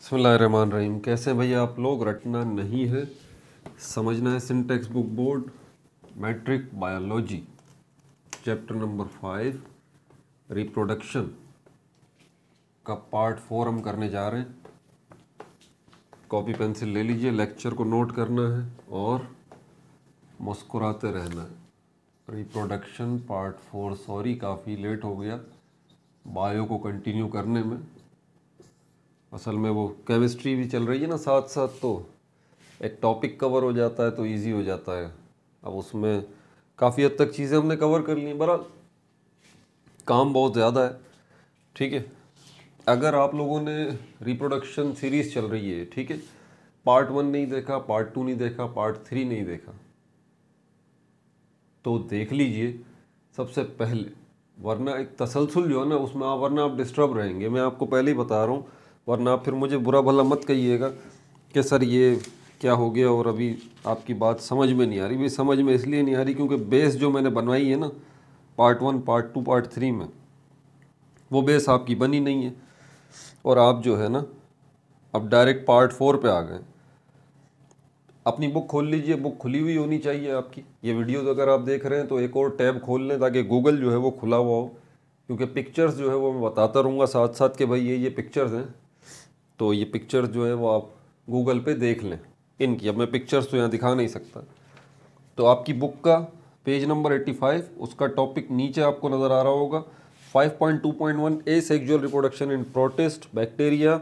बिस्मिल्लाहिर्रहमानिर्रहीम। कैसे हैं भैया आप लोग? रटना नहीं है, समझना है। Syntax book board matric biology chapter number 5 reproduction का पार्ट 4 हम करने जा रहे हैं। कॉपी पेंसिल ले लीजिए, लेक्चर को नोट करना है और मुस्कुराते रहना है। रिप्रोडक्शन पार्ट 4, सॉरी काफ़ी लेट हो गया बायो को कंटिन्यू करने में। असल में वो केमिस्ट्री भी चल रही है ना साथ साथ, तो एक टॉपिक कवर हो जाता है तो इजी हो जाता है। अब उसमें काफ़ी हद तक चीज़ें हमने कवर कर ली, बहरहाल काम बहुत ज़्यादा है। ठीक है, अगर आप लोगों ने रिप्रोडक्शन सीरीज़ चल रही है, ठीक है, पार्ट 1 नहीं देखा, पार्ट 2 नहीं देखा, पार्ट 3 नहीं देखा, तो देख लीजिए सबसे पहले, वरना एक तसलसल जो है ना उसमें वरना आप डिस्टर्ब रहेंगे। मैं आपको पहले ही बता रहा हूँ, वरना आप फिर मुझे बुरा भला मत कहिएगा कि सर ये क्या हो गया और अभी आपकी बात समझ में नहीं आ रही। भी समझ में इसलिए नहीं आ रही क्योंकि बेस जो मैंने बनवाई है ना पार्ट 1, पार्ट 2, पार्ट 3 में, वो बेस आपकी बनी नहीं है और आप जो है ना अब डायरेक्ट पार्ट 4 पे आ गए। अपनी बुक खोल लीजिए, बुक खुली हुई होनी चाहिए आपकी। ये वीडियोज़ अगर आप देख रहे हैं तो एक और टैब खोल लें ताकि गूगल जो है वो खुला हुआ हो, क्योंकि पिक्चर्स जो है वो मैं बताता रहूँगा साथ साथ कि भाई ये पिक्चर्स हैं, तो ये पिक्चर्स जो है वो आप गूगल पे देख लें इनकी। अब मैं पिक्चर्स तो यहाँ दिखा नहीं सकता। तो आपकी बुक का पेज नंबर 85, उसका टॉपिक नीचे आपको नज़र आ रहा होगा 5.2.1 ए sexual reproduction in protist, bacteria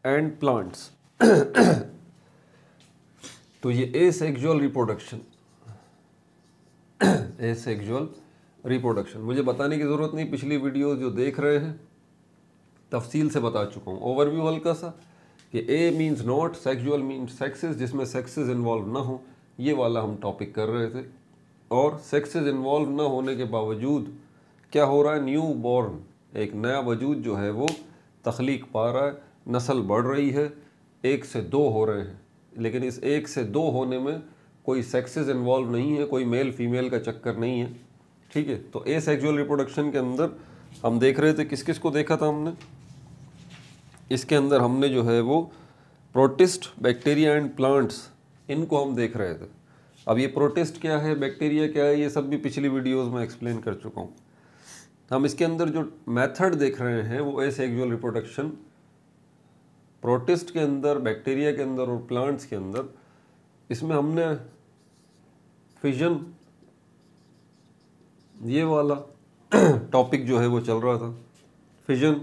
and plants. तो ये ए सेक्सुअल रिप्रोडक्शन, ए सेक्सुअल रिप्रोडक्शन मुझे बताने की ज़रूरत नहीं, पिछली वीडियो जो देख रहे हैं तफसील से बता चुका हूँ। ओवरव्यू हल्का सा कि a means not, sexual means sexes, जिसमें सेक्सेस इन्वॉल्व ना हो, ये वाला हम टॉपिक कर रहे थे। और सेक्सेस इन्वॉल्व ना होने के बावजूद क्या हो रहा है, न्यू बॉर्न, एक नया वजूद जो है वो तख्लीक पा रहा है, नस्ल बढ़ रही है, 1 से 2 हो रहे हैं, लेकिन इस 1 से 2 होने में कोई सेक्सेस इन्वॉल्व नहीं है, कोई मेल फीमेल का चक्कर नहीं है। ठीक है, तो ए सेक्सुअल रिप्रोडक्शन के अंदर हम देख रहे थे, किस किस को देखा था हमने। इसके अंदर हमने जो है वो प्रोटिस्ट, बैक्टीरिया एंड प्लांट्स, इनको हम देख रहे थे। अब ये प्रोटिस्ट क्या है, बैक्टीरिया क्या है, ये सब भी पिछली वीडियोस में एक्सप्लेन कर चुका हूँ। हम इसके अंदर जो मेथड देख रहे हैं वो ए सेक्सुअल रिप्रोडक्शन, प्रोटिस्ट के अंदर, बैक्टीरिया के अंदर और प्लांट्स के अंदर, इसमें हमने फिजन, ये वाला टॉपिक जो है वो चल रहा था, फिजन,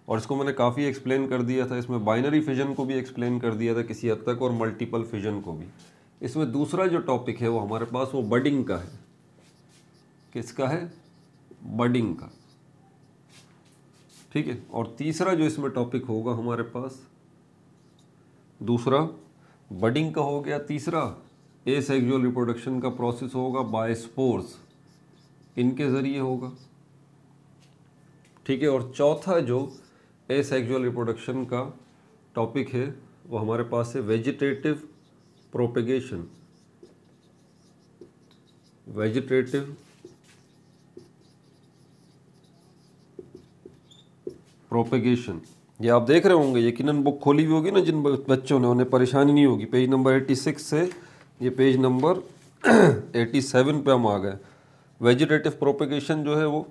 और इसको मैंने काफ़ी एक्सप्लेन कर दिया था। इसमें बाइनरी फिजन को भी एक्सप्लेन कर दिया था किसी हद तक, और मल्टीपल फिजन को भी। इसमें दूसरा जो टॉपिक है वो हमारे पास वो बडिंग का है। किसका है? बडिंग का। ठीक है, और तीसरा जो इसमें टॉपिक होगा हमारे पास, दूसरा बडिंग का हो गया, तीसरा ए सेक्सुअल रिप्रोडक्शन का प्रोसेस होगा बाय स्पोर्स, इनके ज़रिए होगा। ठीक है, और चौथा जो ए सेक्सुअल रिप्रोडक्शन का टॉपिक है वो हमारे पास है वेजिटेटिव प्रोपेगेशन। वेजिटेटिव प्रोपेगेशन, ये आप देख रहे होंगे, यकीनन बुक खोली हुई होगी ना जिन बच्चों ने, उन्हें परेशानी नहीं होगी। पेज नंबर 86 से ये पेज नंबर 87 पे हम आ गए। वेजिटेटिव प्रोपेगेशन जो है वो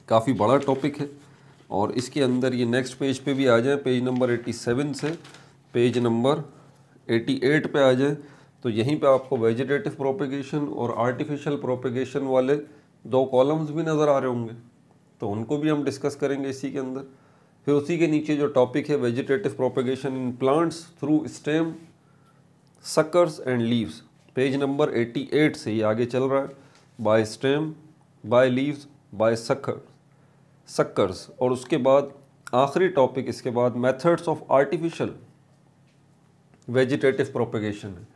काफ़ी बड़ा टॉपिक है, और इसके अंदर ये नेक्स्ट पेज पे भी आ जाए, पेज नंबर 87 से पेज नंबर 88 पे आ जाए, तो यहीं पे आपको वेजिटेटिव प्रोपेगेशन और आर्टिफिशियल प्रोपेगेशन वाले 2 कॉलम्स भी नज़र आ रहे होंगे, तो उनको भी हम डिस्कस करेंगे इसी के अंदर। फिर उसी के नीचे जो टॉपिक है vegetative propagation in plants through stem, suckers and leaves, page number 88 से ही आगे चल रहा है, by stem, by leaves, by suckers. और उसके बाद आखिरी टॉपिक इसके बाद methods of artificial vegetative propagation है,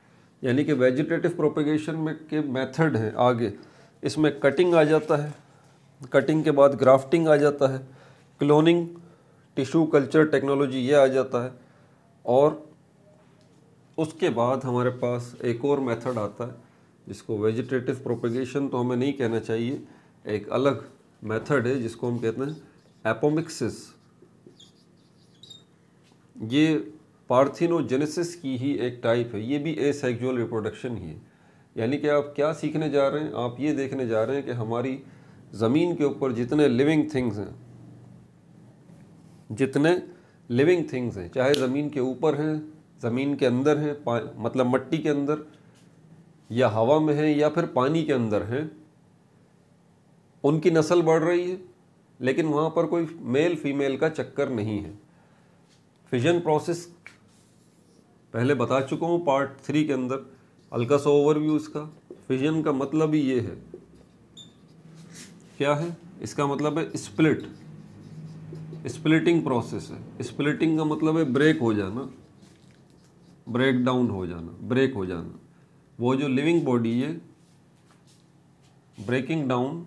यानी कि वेजिटेटिव प्रोपेगेशन में के मेथड हैं आगे। इसमें कटिंग आ जाता है, कटिंग के बाद ग्राफ्टिंग आ जाता है, क्लोनिंग, टिश्यू कल्चर टेक्नोलॉजी ये आ जाता है, और उसके बाद हमारे पास एक और मेथड आता है जिसको वेजिटेटिव प्रोपेगेशन तो हमें नहीं कहना चाहिए, एक अलग मेथड है जिसको हम कहते हैं एपोमिक्सिस। ये पार्थिनोजेनेसिस की ही एक टाइप है, ये भी एसेक्सुअल रिप्रोडक्शन ही है। यानी कि आप क्या सीखने जा रहे हैं, आप ये देखने जा रहे हैं कि हमारी ज़मीन के ऊपर जितने लिविंग थिंग्स हैं, चाहे ज़मीन के ऊपर हैं, ज़मीन के अंदर हैं, मतलब मट्टी के अंदर या हवा में हैं या फिर पानी के अंदर हैं, उनकी नस्ल बढ़ रही है, लेकिन वहाँ पर कोई मेल फीमेल का चक्कर नहीं है। फिजन प्रोसेस पहले बता चुका हूँ पार्ट 3 के अंदर, हल्का सा ओवरव्यू इसका। फिजन का मतलब ही ये है, क्या है इसका मतलब है स्प्लिटिंग प्रोसेस है। स्प्लिटिंग का मतलब है ब्रेक हो जाना, ब्रेक डाउन हो जाना, ब्रेक हो जाना। वो जो लिविंग बॉडी है, breaking down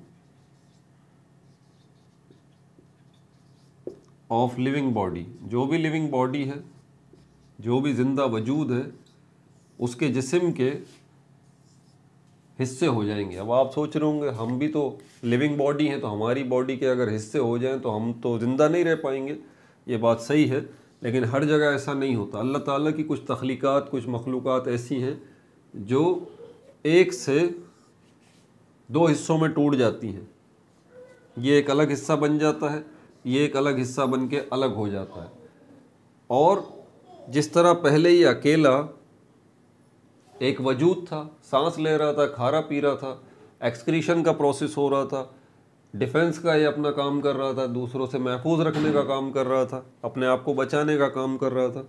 of living body, जो भी लिविंग बॉडी है, जो भी जिंदा वजूद है, उसके जिस्म के हिस्से हो जाएंगे। अब आप सोच रहे होंगे हम भी तो लिविंग बॉडी हैं, तो हमारी बॉडी के अगर हिस्से हो जाएं तो हम तो ज़िंदा नहीं रह पाएंगे। ये बात सही है, लेकिन हर जगह ऐसा नहीं होता। अल्लाह ताला की कुछ तख्लीक़ात, कुछ मखलूक़ात ऐसी हैं जो एक से दो हिस्सों में टूट जाती हैं। ये एक अलग हिस्सा बन जाता है, ये एक अलग हिस्सा बन के अलग हो जाता है। और जिस तरह पहले ये अकेला एक वजूद था, सांस ले रहा था, खा रहा पी रहा था, एक्सक्रीशन का प्रोसेस हो रहा था, डिफेंस का ये अपना काम कर रहा था, दूसरों से महफूज रखने का काम कर रहा था, अपने आप को बचाने का काम कर रहा था,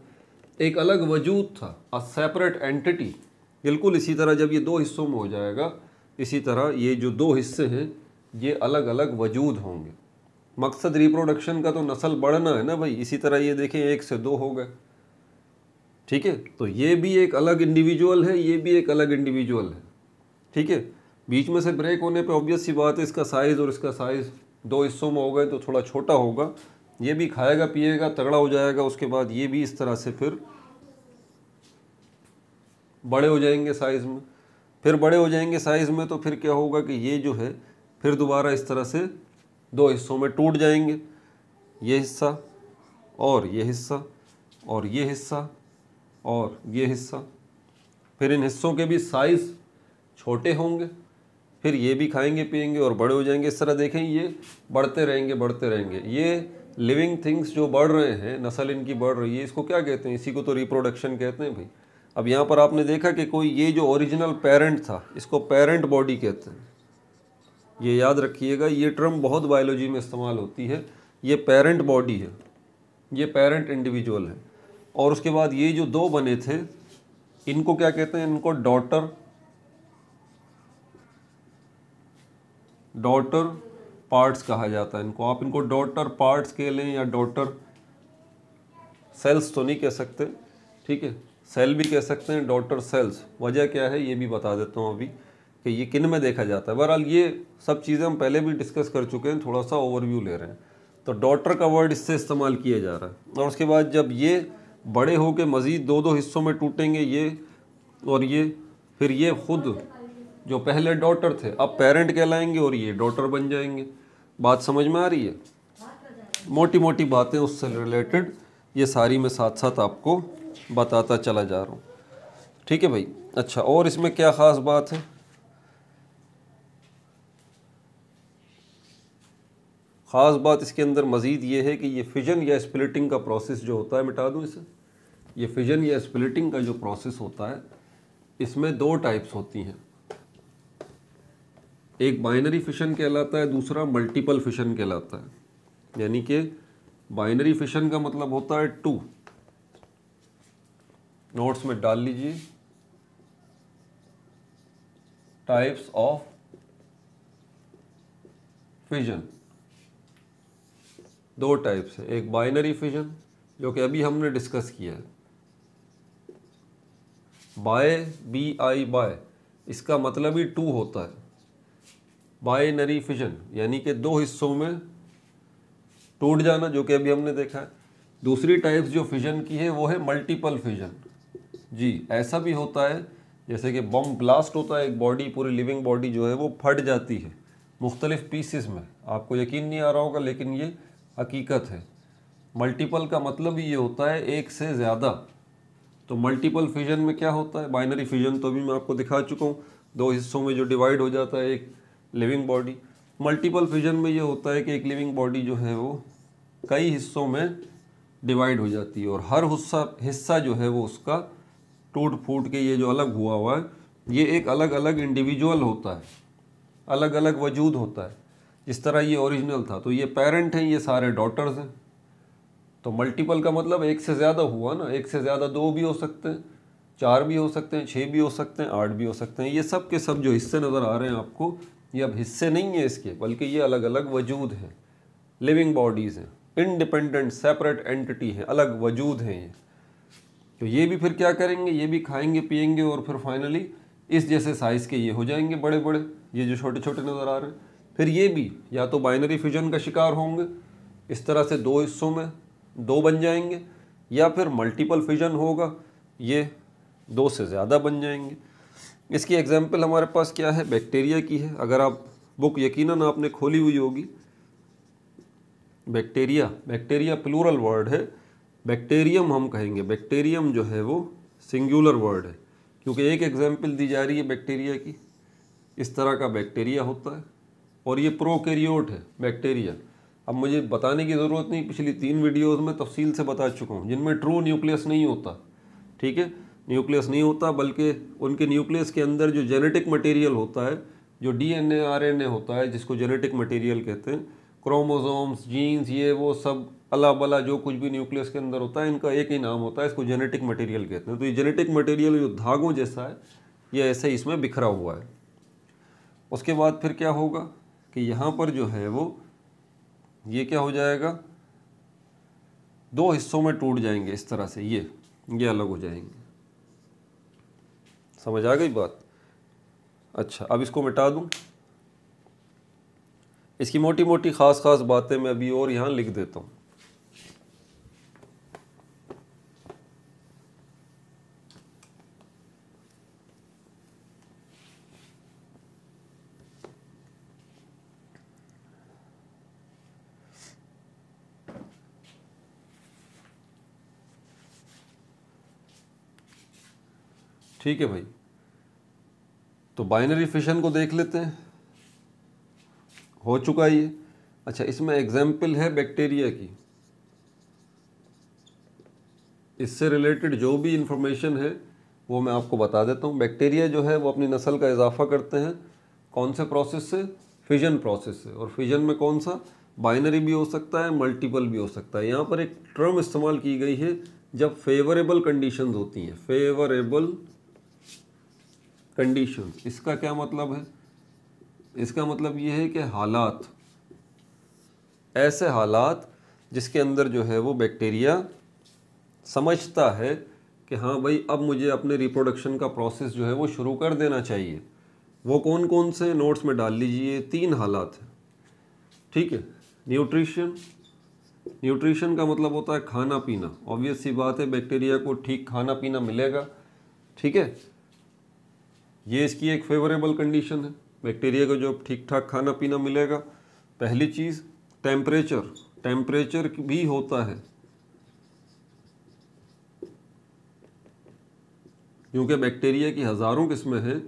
एक अलग वजूद था, अ सेपरेट एंटिटी। बिल्कुल इसी तरह जब ये दो हिस्सों में हो जाएगा, इसी तरह ये जो दो हिस्से हैं ये अलग अलग वजूद होंगे। मकसद रिप्रोडक्शन का तो नस्ल बढ़ना है ना भाई। इसी तरह ये देखें, एक से दो हो गए, ठीक है, तो ये भी एक अलग इंडिविजुअल है, ये भी एक अलग इंडिविजुअल है, ठीक है। बीच में से ब्रेक होने पे ऑब्वियस सी बात है, इसका साइज़ और इसका साइज़ दो हिस्सों में हो गए तो थोड़ा छोटा होगा। ये भी खाएगा पिएगा, तगड़ा हो जाएगा, उसके बाद ये भी इस तरह से फिर बड़े हो जाएंगे साइज़ में। फिर बड़े हो जाएंगे साइज़ में तो फिर क्या होगा कि ये जो है फिर दोबारा इस तरह से दो हिस्सों में टूट जाएंगे, ये हिस्सा और ये हिस्सा और ये हिस्सा और ये हिस्सा। फिर इन हिस्सों के भी साइज़ छोटे होंगे, फिर ये भी खाएंगे पिएंगे और बड़े हो जाएंगे। इस तरह देखें ये बढ़ते रहेंगे बढ़ते रहेंगे। ये लिविंग थिंग्स जो बढ़ रहे हैं, नस्ल इनकी बढ़ रही है, इसको क्या कहते हैं? इसी को तो रिप्रोडक्शन कहते हैं भाई। अब यहाँ पर आपने देखा कि कोई ये जो ओरिजिनल पेरेंट था, इसको पेरेंट बॉडी कहते हैं। ये याद रखिएगा, ये टर्म बहुत बायोलॉजी में इस्तेमाल होती है। ये पेरेंट बॉडी है, ये पेरेंट इंडिविजुअल है। और उसके बाद ये जो दो बने थे, इनको क्या कहते हैं? इनको डॉटर पार्ट्स कहा जाता है इनको। आप इनको डॉटर पार्ट्स कह लें या डॉटर सेल्स तो नहीं कह सकते, ठीक है, सेल भी कह सकते हैं, डॉटर सेल्स। वजह क्या है ये भी बता देता हूँ अभी कि ये किन में देखा जाता है। बहरहाल ये सब चीज़ें हम पहले भी डिस्कस कर चुके हैं, थोड़ा सा ओवरव्यू ले रहे हैं। तो डॉटर का वर्ड इससे इस्तेमाल किया जा रहा है। और उसके बाद जब ये बड़े हो के मज़ीद दो दो हिस्सों में टूटेंगे, ये और ये, फिर ये खुद जो पहले डॉटर थे अब पेरेंट कहलाएंगे और ये डॉटर बन जाएंगे। बात समझ में आ रही है? मोटी मोटी बातें उससे रिलेटेड ये सारी मैं साथ साथ आपको बताता चला जा रहा हूँ, ठीक है भाई। अच्छा, और इसमें क्या ख़ास बात है? ख़ास बात इसके अंदर मज़ीद ये है कि ये फिजन या स्प्लिटिंग का प्रोसेस जो होता है, मिटा दूँ इसे, ये फिजन या स्प्लिटिंग का जो प्रोसेस होता है, इसमें दो टाइप्स होती हैं। एक बाइनरी फिशन कहलाता है, दूसरा मल्टीपल फिशन कहलाता है। यानी कि बाइनरी फिशन का मतलब होता है टू, नोट्स में डाल लीजिए, टाइप्स ऑफ फिजन। दो टाइप्स हैं, एक बाइनरी फिजन जो कि अभी हमने डिस्कस किया है, बाय बाय, इसका मतलब ही टू होता है। बाइनरी फिजन यानी कि दो हिस्सों में टूट जाना, जो कि अभी हमने देखा है। दूसरी टाइप्स जो फिजन की है वो है मल्टीपल फिजन। जी, ऐसा भी होता है जैसे कि बम ब्लास्ट होता है, एक बॉडी, पूरी लिविंग बॉडी जो है वो फट जाती है मुख्तलिफ पीसेस में। आपको यकीन नहीं आ रहा होगा लेकिन ये हकीकत है। मल्टीपल का मतलब ही ये होता है एक से ज़्यादा। तो मल्टीपल फिजन में क्या होता है, बाइनरी फिजन तो अभी मैं आपको दिखा चुका हूँ, दो हिस्सों में जो डिवाइड हो जाता है एक लिविंग बॉडी। मल्टीपल फिजन में ये होता है कि एक लिविंग बॉडी जो है वो कई हिस्सों में डिवाइड हो जाती है और हर हिस्सा जो है वो उसका टूट फूट के ये जो अलग हुआ है ये एक अलग अलग इंडिविजुअल होता है, अलग अलग वजूद होता है। जिस तरह ये ओरिजिनल था, तो ये पेरेंट हैं, ये सारे डॉटर्स हैं। तो मल्टीपल का मतलब एक से ज़्यादा हुआ ना, एक से ज़्यादा दो भी हो सकते हैं, चार भी हो सकते हैं, छः भी हो सकते हैं, आठ भी हो सकते हैं। ये सब के सब जो हिस्से नज़र आ रहे हैं आपको, ये अब हिस्से नहीं है इसके, बल्कि ये अलग अलग वजूद हैं, लिविंग बॉडीज़ हैं, इंडिपेंडेंट सेपरेट एंटिटी हैं, अलग वजूद हैं ये। तो ये भी फिर क्या करेंगे, ये भी खाएंगे पिएंगे और फिर फाइनली इस जैसे साइज़ के ये हो जाएंगे बड़े बड़े, ये जो छोटे छोटे नज़र आ रहे हैं। फिर ये भी या तो बाइनरी फिजन का शिकार होंगे, इस तरह से दो हिस्सों में दो बन जाएंगे, या फिर मल्टीपल फिजन होगा, ये दो से ज़्यादा बन जाएंगे। इसकी एग्जांपल हमारे पास क्या है, बैक्टीरिया की है। अगर आप बुक यकीनन आपने खोली हुई होगी, बैक्टीरिया, बैक्टीरिया प्लूरल वर्ड है, बैक्टीरियम हम कहेंगे, बैक्टीरियम जो है वो सिंगुलर वर्ड है, क्योंकि एक एग्जांपल दी जा रही है बैक्टीरिया की। इस तरह का बैक्टीरिया होता है और ये प्रोकैरियोट है बैक्टीरिया। अब मुझे बताने की ज़रूरत नहीं, पिछली 3 वीडियोस में तफसील से बता चुका हूँ, जिनमें ट्रू न्यूक्लियस नहीं होता। ठीक है, न्यूक्लियस नहीं होता, बल्कि उनके न्यूक्लियस के अंदर जो जेनेटिक मटेरियल होता है, जो डीएनए आरएनए होता है, जिसको जेनेटिक मटेरियल कहते हैं, क्रोमोसोम्स, जीन्स, ये वो सब अला बला जो कुछ भी न्यूक्लियस के अंदर होता है, इनका एक ही नाम होता है, इसको जेनेटिक मटेरियल कहते हैं। तो ये जेनेटिक मटेरियल जो धागों जैसा है, ये ऐसे ही इसमें बिखरा हुआ है। उसके बाद फिर क्या होगा कि यहाँ पर जो है वो ये क्या हो जाएगा, दो हिस्सों में टूट जाएंगे इस तरह से, ये अलग हो जाएंगे। समझ आ गई बात? अच्छा, अब इसको मिटा दूं। इसकी मोटी मोटी ख़ास बातें मैं अभी और यहाँ लिख देता हूँ। ठीक है भाई, तो बाइनरी फिशन को देख लेते हैं, हो चुका ये। अच्छा, इसमें एग्जाम्पल है बैक्टीरिया की, इससे रिलेटेड जो भी इंफॉर्मेशन है वो मैं आपको बता देता हूँ। बैक्टीरिया जो है वो अपनी नस्ल का इजाफा करते हैं, कौन से प्रोसेस से, फिजन प्रोसेस से। और फिजन में कौन सा, बाइनरी भी हो सकता है, मल्टीपल भी हो सकता है। यहाँ पर एक टर्म इस्तेमाल की गई है, जब फेवरेबल कंडीशंस होती हैं, फेवरेबल कंडीशंस। इसका क्या मतलब है, इसका मतलब ये है कि हालात, ऐसे हालात जिसके अंदर जो है वो बैक्टीरिया समझता है कि हाँ भाई अब मुझे अपने रिप्रोडक्शन का प्रोसेस जो है वो शुरू कर देना चाहिए। वो कौन कौन से, नोट्स में डाल लीजिए, 3 हालात हैं। ठीक है, न्यूट्रिशन, न्यूट्रिशन का मतलब होता है खाना पीना। ऑब्वियस सी बात है, बैक्टीरिया को ठीक खाना पीना मिलेगा। ठीक है, ये इसकी एक फेवरेबल कंडीशन है, बैक्टीरिया को जो ठीक ठाक खाना पीना मिलेगा। पहली चीज़ टेम्परेचर, टेम्परेचर भी होता है, क्योंकि बैक्टीरिया की हज़ारों किस्में हैं।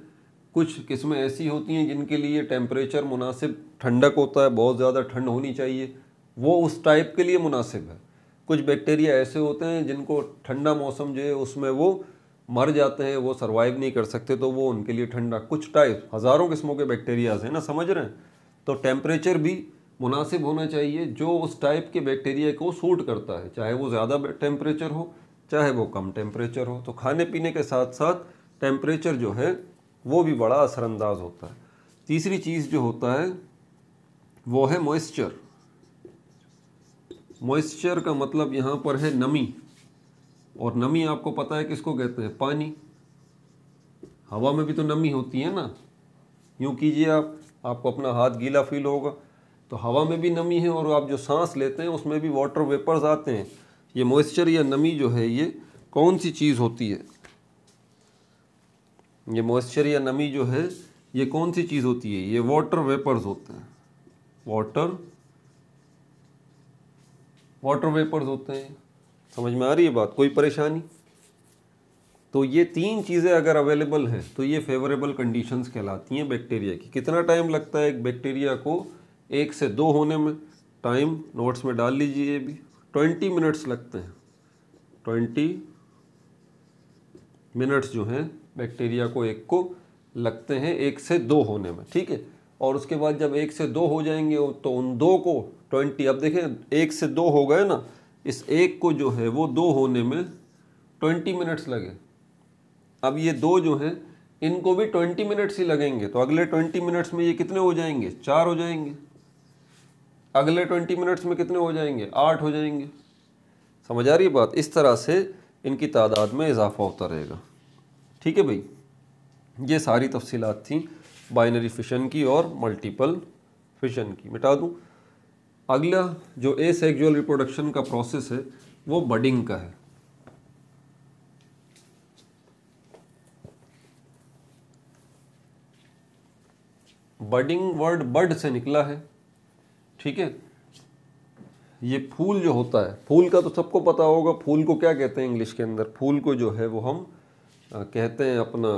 कुछ किस्में ऐसी होती हैं जिनके लिए टेम्परेचर मुनासिब, ठंडक होता है, बहुत ज़्यादा ठंड होनी चाहिए, वो उस टाइप के लिए मुनासिब है। कुछ बैक्टीरिया ऐसे होते हैं जिनको ठंडा मौसम जो है उसमें वो मर जाते हैं, वो सरवाइव नहीं कर सकते, तो वो उनके लिए ठंडा। कुछ टाइप, हज़ारों किस्मों के बैक्टीरियाज हैं ना, समझ रहे हैं? तो टेम्परेचर भी मुनासिब होना चाहिए जो उस टाइप के बैक्टीरिया को सूट करता है, चाहे वो ज़्यादा टेम्परेचर हो चाहे वो कम टेम्परेचर हो। तो खाने पीने के साथ साथ टेम्परेचर जो है वो भी बड़ा असरअंदाज होता है। तीसरी चीज़ जो होता है वो है मॉइस्चर। मॉइस्चर का मतलब यहाँ पर है नमी, और नमी आपको पता है किसको कहते हैं, पानी। हवा में भी तो नमी होती है ना, यूँ कीजिए आप, आपको अपना हाथ गीला फील होगा, तो हवा में भी नमी है, और आप जो सांस लेते हैं उसमें भी वाटर वेपर्स आते हैं। ये मॉइस्चर या नमी जो है ये कौन सी चीज़ होती है, ये मॉइस्चर या नमी जो है ये कौन सी चीज़ होती है, ये वाटर वेपर्स होते हैं, वाटर वाटर वेपर्स होते हैं। समझ में आ रही है बात? कोई परेशानी? तो ये 3 चीज़ें अगर अवेलेबल हैं तो ये फेवरेबल कंडीशंस कहलाती हैं बैक्टीरिया की। कितना टाइम लगता है एक बैक्टीरिया को 1 से 2 होने में? टाइम नोट्स में डाल लीजिए, ये भी 20 मिनट्स लगते हैं। 20 मिनट्स जो हैं बैक्टीरिया को एक को लगते हैं 1 से 2 होने में, ठीक है। और उसके बाद जब 1 से 2 हो जाएंगे तो उन 2 को 20, अब देखें 1 से 2 हो गए ना, इस 1 को जो है वो 2 होने में 20 मिनट्स लगे। अब ये 2 जो हैं इनको भी 20 मिनट्स ही लगेंगे, तो अगले 20 मिनट्स में ये कितने हो जाएंगे? 4 हो जाएंगे। अगले 20 मिनट्स में कितने हो जाएंगे? 8 हो जाएंगे। समझ आ रही है बात? इस तरह से इनकी तादाद में इजाफा होता रहेगा, ठीक है भाई। ये सारी तफसीलात थी बाइनरी फिशन की और मल्टीपल फिशन की। मिटा दूँ। अगला जो एसेक्सुअल रिप्रोडक्शन का प्रोसेस है वो बडिंग का है। बडिंग वर्ड बड से निकला है, ठीक है। ये फूल जो होता है, फूल का तो सबको पता होगा, फूल को क्या कहते हैं इंग्लिश के अंदर? फूल को जो है वो हम कहते हैं अपना,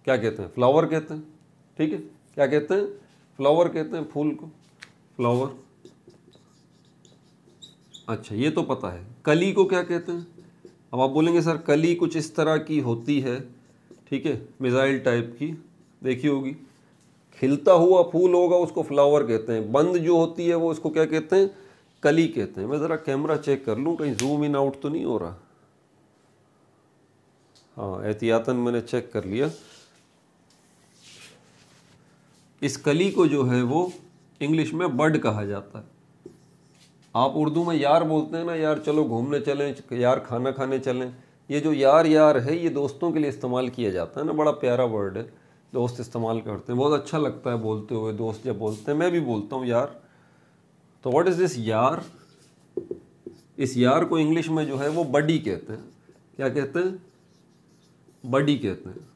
क्या कहते हैं? फ्लावर कहते हैं, ठीक है। क्या कहते हैं? फ्लावर कहते हैं फूल को, फ्लावर। अच्छा, ये तो पता है। कली को क्या कहते हैं? अब आप बोलेंगे सर कली कुछ इस तरह की होती है, ठीक है, मिसाइल टाइप की, देखी होगी। खिलता हुआ फूल होगा उसको फ्लावर कहते हैं, बंद जो होती है वो उसको क्या कहते हैं? कली कहते हैं। मैं ज़रा कैमरा चेक कर लूँ कहीं जूम इन आउट तो नहीं हो रहा। हाँ, एहतियातन मैंने चेक कर लिया। इस कली को जो है वो इंग्लिश में बर्ड कहा जाता है। आप उर्दू में यार बोलते हैं ना, यार चलो घूमने चलें, यार खाना खाने चलें। ये जो यार यार है ये दोस्तों के लिए इस्तेमाल किया जाता है ना, बड़ा प्यारा वर्ड है, दोस्त इस्तेमाल करते हैं, बहुत अच्छा लगता है बोलते हुए। दोस्त जब बोलते हैं, मैं भी बोलता हूँ यार। तो व्हाट इज़ दिस यार? इस यार को इंग्लिश में जो है वो बडी कहते हैं। क्या कहते हैं? बडी कहते हैं।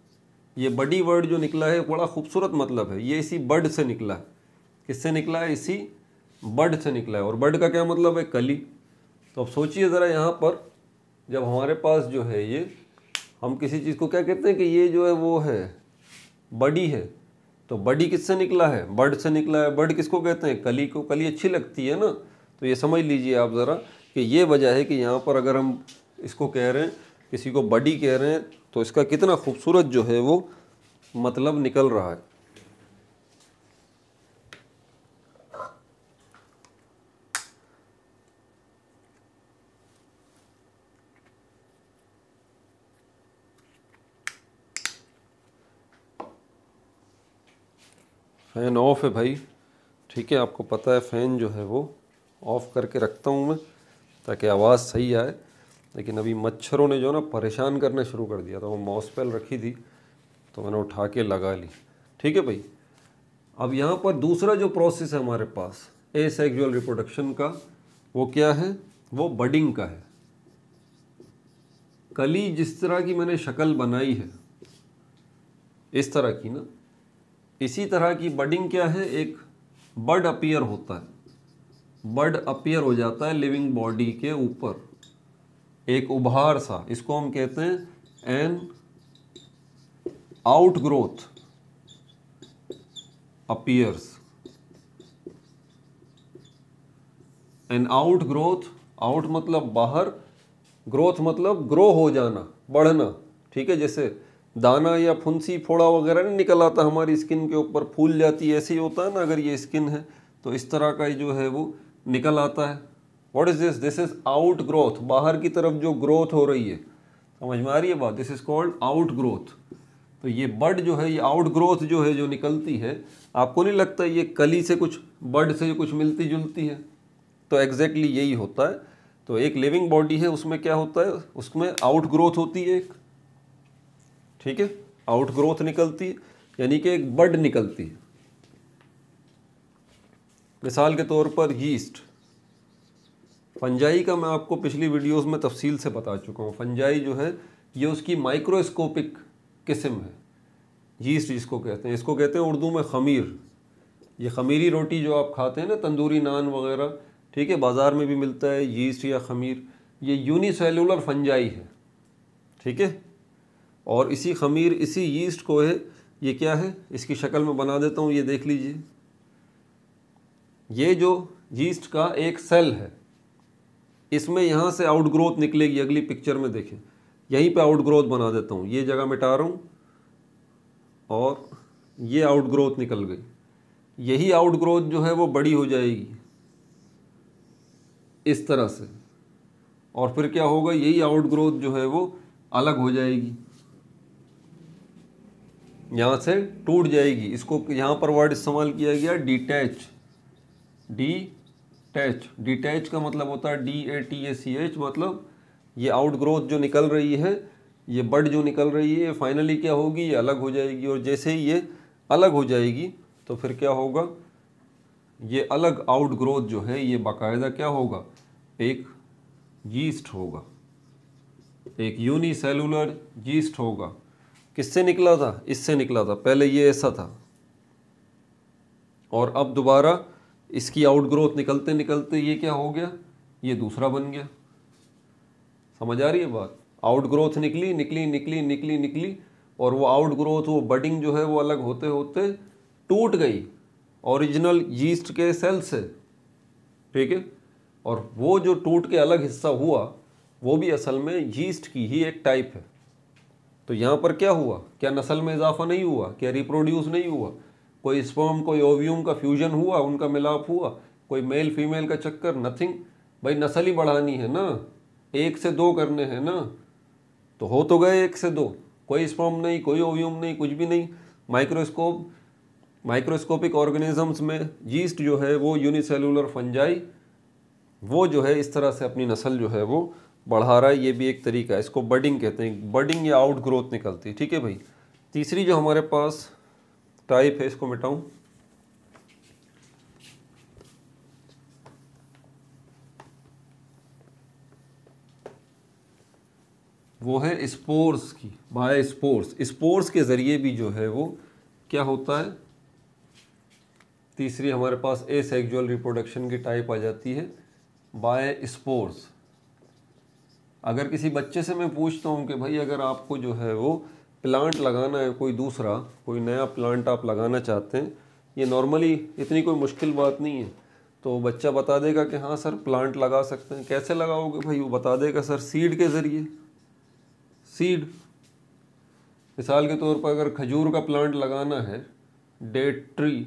ये बडी वर्ड जो निकला है बड़ा खूबसूरत मतलब है, ये इसी बर्ड से निकला है। किससे निकला है? इसी बर्ड से निकला है। और बर्ड का क्या मतलब है? कली। तो अब सोचिए ज़रा, यहाँ पर जब हमारे पास जो है ये, हम किसी चीज़ को क्या कहते हैं कि ये जो है वो है बडी है, तो बडी किससे निकला है? बर्ड से निकला है। बर्ड किसको कहते हैं? कली को। कली अच्छी लगती है ना, तो ये समझ लीजिए आप ज़रा कि ये वजह है कि यहाँ पर अगर हम इसको कह रहे हैं, किसी को बडी कह रहे हैं, तो इसका कितना खूबसूरत जो है वो मतलब निकल रहा है। फ़ैन ऑफ है भाई, ठीक है, आपको पता है फ़ैन जो है वो ऑफ़ करके रखता हूँ मैं ताकि आवाज़ सही आए। लेकिन अभी मच्छरों ने जो ना परेशान करना शुरू कर दिया था, वो मॉसपेल रखी थी तो मैंने उठा के लगा ली, ठीक है भाई। अब यहाँ पर दूसरा जो प्रोसेस है हमारे पास एसेक्सुअल रिप्रोडक्शन का, वो क्या है? वो बडिंग का है। कली जिस तरह की मैंने शक्ल बनाई है, इस तरह की ना, इसी तरह की बडिंग क्या है? एक बड अपीयर होता है, बड अपीयर हो जाता है लिविंग बॉडी के ऊपर, एक उभार सा। इसको हम कहते हैं an outgrowth appears. An outgrowth, out मतलब बाहर, ग्रोथ मतलब ग्रो हो जाना, बढ़ना, ठीक है। जैसे दाना या फुंसी फोड़ा वगैरह नहीं निकल आता हमारी स्किन के ऊपर, फूल जाती है, ऐसे ही होता है ना। अगर ये स्किन है तो इस तरह का जो है वो निकल आता है। What is this? This is out growth, बाहर की तरफ जो ग्रोथ हो रही है। समझ में आ रही है बात? This is called out growth. तो ये बड जो है, ये आउट ग्रोथ जो है जो निकलती है, आपको नहीं लगता ये कली से कुछ, बड से कुछ मिलती जुलती है? तो एग्जैक्टली यही होता है। तो एक लिविंग बॉडी है, उसमें क्या होता है? उसमें आउट ग्रोथ होती है एक, ठीक है, आउट ग्रोथ निकलती है, यानी कि एक बड निकलती है। मिसाल के तौर पर यीस्ट, फंजाई का मैं आपको पिछली वीडियोस में तफसील से बता चुका हूँ। फंजाई जो है ये उसकी माइक्रोस्कोपिक किस्म है। यीस्ट जिसको कहते हैं, इसको कहते हैं उर्दू में खमीर। ये खमीरी रोटी जो आप खाते हैं ना, तंदूरी नान वगैरह, ठीक है, बाज़ार में भी मिलता है यीस्ट या खमीर, ये यूनिसेलुलर फंजाई है, ठीक है। और इसी खमीर, इसी यीस्ट को है, ये क्या है, इसकी शक्ल में बना देता हूँ, ये देख लीजिए, ये जो यीस्ट का एक सेल है, इसमें यहाँ से आउटग्रोथ निकलेगी, अगली पिक्चर में देखें, यहीं पे आउटग्रोथ बना देता हूँ, ये जगह मिटा रहा हूँ और ये आउटग्रोथ निकल गई। यही आउटग्रोथ जो है वो बड़ी हो जाएगी इस तरह से, और फिर क्या होगा, यही आउटग्रोथ जो है वो अलग हो जाएगी, यहाँ से टूट जाएगी। इसको यहाँ पर वर्ड इस्तेमाल किया गया डिटैच। डिटैच का मतलब होता है DATACH, मतलब ये आउटग्रोथ जो निकल रही है, ये बड जो निकल रही है, फाइनली क्या होगी, ये अलग हो जाएगी। और जैसे ही ये अलग हो जाएगी तो फिर क्या होगा, ये अलग आउटग्रोथ जो है ये बाकायदा क्या होगा, एक यीस्ट होगा, एक यूनिसेलुलर यीस्ट होगा। किससे निकला था, इससे निकला था, पहले ये ऐसा था और अब दोबारा इसकी आउटग्रोथ निकलते निकलते ये क्या हो गया, ये दूसरा बन गया। समझ आ रही है बात, आउटग्रोथ निकली निकली निकली निकली निकली और वो आउटग्रोथ, वो बडिंग जो है वो अलग होते होते टूट गई ओरिजिनल यीस्ट के सेल से, ठीक है। और वो जो टूट के अलग हिस्सा हुआ वो भी असल में यीस्ट की ही एक टाइप है। तो यहाँ पर क्या हुआ, क्या नस्ल में इजाफा नहीं हुआ, क्या रिप्रोड्यूस नहीं हुआ, कोई स्पर्म कोई ओव्यूम का फ्यूजन हुआ, उनका मिलाप हुआ, कोई मेल फीमेल का चक्कर, नथिंग। भाई नस्ल ही बढ़ानी है ना, 1 से 2 करने हैं ना, तो हो तो गए 1 से 2, कोई स्पर्म नहीं, कोई ओव्यूम नहीं, कुछ भी नहीं। माइक्रोस्कोपिक ऑर्गेनिजम्स में यीस्ट जो है वो यूनिसेलुलर फंजाई, वो जो है इस तरह से अपनी नस्ल जो है वो बढ़ा रहा है। ये भी एक तरीका है, इसको बडिंग कहते हैं, बडिंग या आउट ग्रोथ निकलती है, ठीक है भाई। तीसरी जो हमारे पास टाइप है, इसको मिटाऊं, वो है स्पोर्स की, बाय स्पोर्स। स्पोर्स के ज़रिए भी जो है वो क्या होता है, तीसरी हमारे पास एसेक्सुअल रिप्रोडक्शन की टाइप आ जाती है, बाय स्पोर्स। अगर किसी बच्चे से मैं पूछता हूँ कि भाई अगर आपको जो है वो प्लांट लगाना है, कोई दूसरा कोई नया प्लांट आप लगाना चाहते हैं, ये नॉर्मली इतनी कोई मुश्किल बात नहीं है, तो बच्चा बता देगा कि हाँ सर प्लांट लगा सकते हैं। कैसे लगाओगे भाई, वो बता देगा सर सीड के ज़रिए। सीड, मिसाल के तौर पर अगर खजूर का प्लांट लगाना है, डेट ट्री,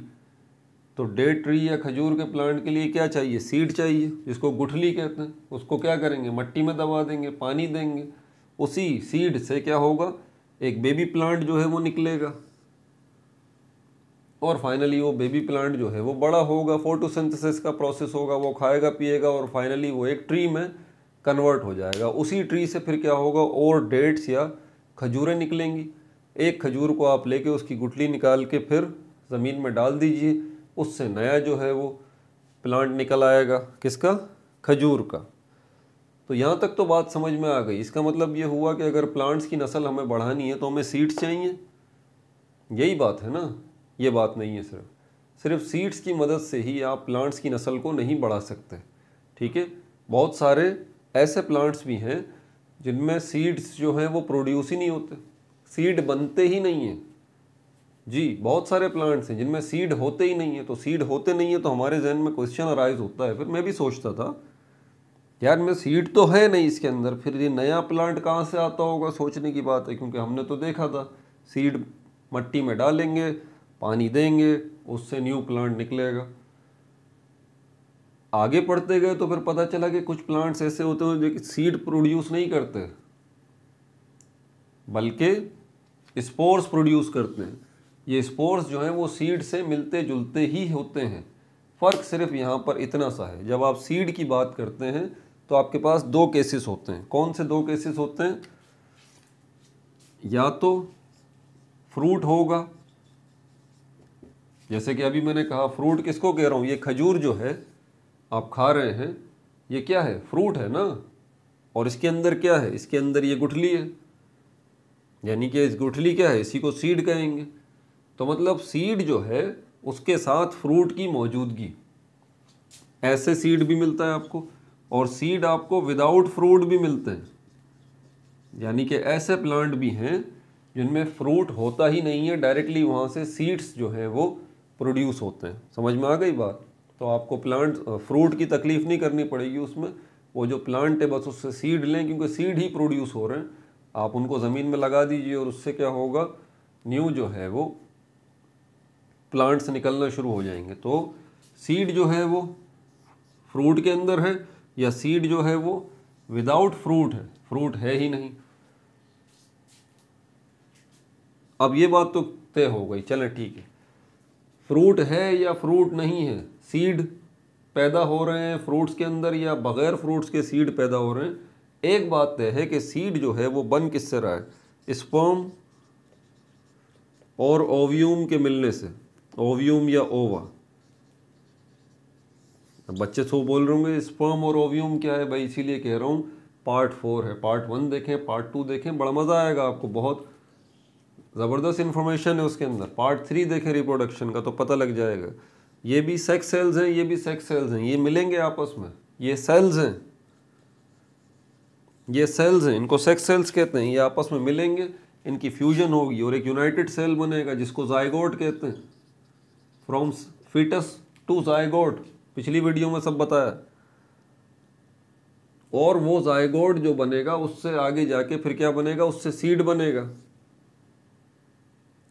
तो डेट ट्री या खजूर के प्लांट के लिए क्या चाहिए, सीड चाहिए, जिसको गुठली कहते हैं। उसको क्या करेंगे, मिट्टी में दबा देंगे, पानी देंगे, उसी सीड से क्या होगा, एक बेबी प्लांट जो है वो निकलेगा और फाइनली वो बेबी प्लांट जो है वो बड़ा होगा, फोटोसिंथेसिस का प्रोसेस होगा, वो खाएगा पिएगा और फाइनली वो एक ट्री में कन्वर्ट हो जाएगा। उसी ट्री से फिर क्या होगा, और डेट्स या खजूरें निकलेंगी। एक खजूर को आप लेके उसकी गुठली निकाल के फिर ज़मीन में डाल दीजिए, उससे नया जो है वो प्लांट निकल आएगा, किसका, खजूर का। तो यहाँ तक तो बात समझ में आ गई। इसका मतलब ये हुआ कि अगर प्लांट्स की नस्ल हमें बढ़ानी है तो हमें सीड्स चाहिए, यही बात है ना। ये बात नहीं है, सिर्फ सीड्स की मदद से ही आप प्लांट्स की नस्ल को नहीं बढ़ा सकते, ठीक है। बहुत सारे ऐसे प्लांट्स भी हैं जिनमें सीड्स जो हैं वो प्रोड्यूस ही नहीं होते, सीड बनते ही नहीं हैं जी। बहुत सारे प्लांट्स हैं जिनमें सीड होते ही नहीं है। तो सीड होते नहीं है तो हमारे जहन में क्वेश्चन अराइज होता है। फिर मैं भी सोचता था यार मैं सीड तो है नहीं इसके अंदर, फिर ये नया प्लांट कहाँ से आता होगा, सोचने की बात है, क्योंकि हमने तो देखा था सीड मट्टी में डालेंगे, पानी देंगे, उससे न्यू प्लांट निकलेगा। आगे पढ़ते गए तो फिर पता चला कि कुछ प्लांट्स ऐसे होते हैं जो कि सीड प्रोड्यूस नहीं करते बल्कि स्पोर्स प्रोड्यूस करते हैं। ये स्पोर्स जो हैं वो सीड से मिलते जुलते ही होते हैं। फ़र्क सिर्फ यहाँ पर इतना सा है, जब आप सीड की बात करते हैं तो आपके पास 2 केसेस होते हैं। कौन से 2 केसेस होते हैं, या तो फ्रूट होगा, जैसे कि अभी मैंने कहा फ्रूट किसको कह रहा हूँ, ये खजूर जो है आप खा रहे हैं, ये क्या है, फ्रूट है ना। और इसके अंदर क्या है, इसके अंदर ये गुठली है, यानी कि इस गुठली क्या है, इसी को सीड कहेंगे। तो मतलब सीड जो है उसके साथ फ्रूट की मौजूदगी। ऐसे सीड भी मिलता है आपको, और सीड आपको विदाउट फ्रूट भी मिलते हैं, यानी कि ऐसे प्लांट भी हैं जिनमें फ्रूट होता ही नहीं है, डायरेक्टली वहाँ से सीड्स जो हैं वो प्रोड्यूस होते हैं। समझ में आ गई बात? तो आपको प्लांट फ्रूट की तकलीफ नहीं करनी पड़ेगी उसमें, वो जो प्लांट है बस उससे सीड लें, क्योंकि सीड ही प्रोड्यूस हो रहे हैं, आप उनको ज़मीन में लगा दीजिए और उससे क्या होगा, न्यू जो है वो प्लांट्स निकलना शुरू हो जाएंगे। तो सीड जो है वो फ्रूट के अंदर है, या सीड जो है वो विदाउट फ्रूट है, फ्रूट है ही नहीं। अब ये बात तो तय हो गई, चलें ठीक है, फ्रूट है या फ्रूट नहीं है, सीड पैदा हो रहे हैं फ्रूट्स के अंदर या बगैर फ्रूट्स के सीड पैदा हो रहे हैं। एक बात तय है कि सीड जो है वो बन किससे रहा है, स्पर्म और ओव्यूम के मिलने से, ओव्यूम या ओवा। बच्चे सो बोल रहे होंगे स्पर्म और ओव्यूम क्या है भाई, इसीलिए कह रहा हूँ पार्ट 4 है, पार्ट 1 देखें, पार्ट 2 देखें, बड़ा मज़ा आएगा आपको, बहुत ज़बरदस्त इन्फॉर्मेशन है उसके अंदर। पार्ट 3 देखें रिप्रोडक्शन का तो पता लग जाएगा। ये भी सेक्स सेल्स हैं, ये भी सेक्स सेल्स हैं, ये मिलेंगे आपस में, ये सेल्स हैं, ये सेल्स हैं, इनको सेक्स सेल्स कहते हैं, ये आपस में मिलेंगे, इनकी फ्यूजन होगी और एक यूनाइटेड सेल बनेगा जिसको जायगोट कहते हैं। फ्रॉम फीटस टू जायगोट, पिछली वीडियो में सब बताया। और वो जायगोट जो बनेगा उससे आगे जाके फिर क्या बनेगा, उससे सीड बनेगा।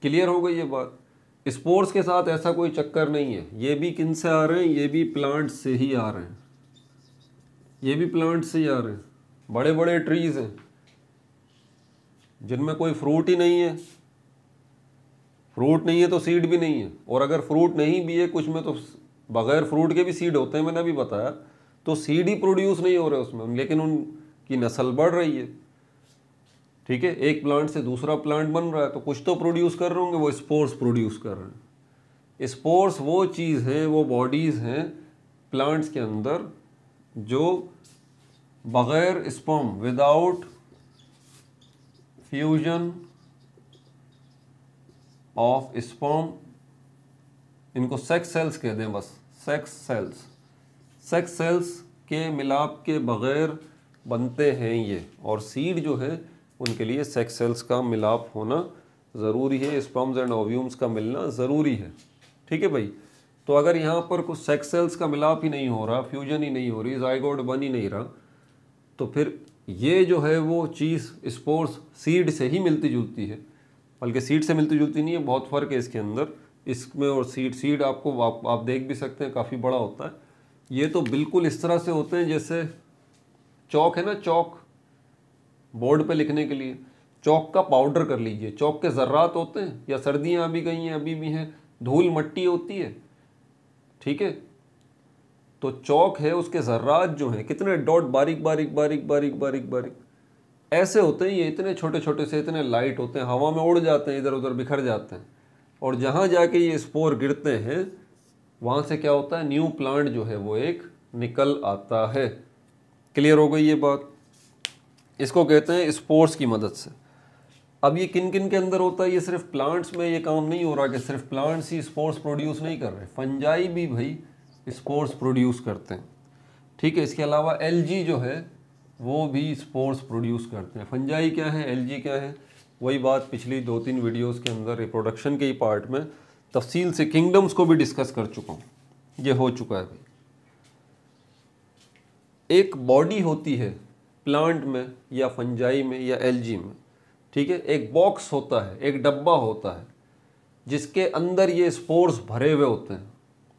क्लियर हो गई ये बात? स्पोर्स के साथ ऐसा कोई चक्कर नहीं है, ये भी किन से आ रहे हैं, ये भी प्लांट से ही आ रहे हैं, ये भी प्लांट से ही आ रहे हैं। बड़े बड़े ट्रीज हैं जिनमें कोई फ्रूट ही नहीं है, फ्रूट नहीं है तो सीड भी नहीं है, और अगर फ्रूट नहीं भी है कुछ में तो बगैर फ्रूट के भी सीड होते हैं, मैंने अभी बताया, तो सीड ही प्रोड्यूस नहीं हो रहे उसमें, लेकिन उनकी नस्ल बढ़ रही है। ठीक है, एक प्लांट से दूसरा प्लांट बन रहा है तो कुछ तो प्रोड्यूस कर रहे होंगे, वो स्पोर्स प्रोड्यूस कर रहे हैं। स्पोर्स वो चीज़ हैं, वो बॉडीज़ हैं प्लांट्स के अंदर जो बगैर sperm, without fusion of sperm, इनको सेक्स सेल्स कह दें बस, सेक्स सेल्स, सेक्स सेल्स के मिलाप के बगैर बनते हैं ये। और सीड जो है उनके लिए सेक्स सेल्स का मिलाप होना ज़रूरी है, स्पर्म्स एंड ओव्यूम्स का मिलना ज़रूरी है। ठीक है भाई? तो अगर यहाँ पर कुछ सेक्स सेल्स का मिलाप ही नहीं हो रहा, फ्यूजन ही नहीं हो रही, जायगोट बन ही नहीं रहा, तो फिर ये जो है वो चीज़ स्पोर्स सीड से ही मिलती जुलती है, बल्कि सीड से मिलती जुलती नहीं है, बहुत फ़र्क है इसके अंदर, इसमें और सीड आपको आप देख भी सकते हैं काफ़ी बड़ा होता है। ये तो बिल्कुल इस तरह से होते हैं जैसे चौक है ना, चौक बोर्ड पे लिखने के लिए, चौक का पाउडर कर लीजिए, चौक के ज़र्रात होते हैं, या सर्दियाँ अभी गई हैं अभी भी हैं, धूल मट्टी होती है, ठीक है, तो चौक है उसके ज़र्रात जो हैं कितने डॉट बारीक बारीक बारीक बारीक बारीक बारीक ऐसे होते हैं, ये इतने छोटे छोटे से इतने लाइट होते हैं, हवा में उड़ जाते हैं, इधर उधर बिखर जाते हैं, और जहाँ जाके ये स्पोर गिरते हैं वहाँ से क्या होता है, न्यू प्लांट जो है वो एक निकल आता है। क्लियर हो गई ये बात? इसको कहते हैं स्पोर्स की मदद से। अब ये किन किन के अंदर होता है, ये सिर्फ प्लांट्स में ये काम नहीं हो रहा कि सिर्फ प्लांट्स ही स्पोर्स प्रोड्यूस नहीं कर रहे, फंजाई भी भाई स्पोर्स प्रोड्यूस करते हैं। ठीक है, इसके अलावा एलजी जो है वो भी स्पोर्स प्रोड्यूस करते हैं। फंजाई क्या है, एलजी क्या है, वही बात पिछली 2-3 वीडियोस के अंदर रिप्रोडक्शन के ही पार्ट में तफसील से किंगडम्स को भी डिस्कस कर चुका हूँ, ये हो चुका है भाई। एक बॉडी होती है प्लांट में या फंजाई में या एलजी में, ठीक है, एक बॉक्स होता है, एक डब्बा होता है जिसके अंदर ये स्पोर्स भरे हुए होते हैं।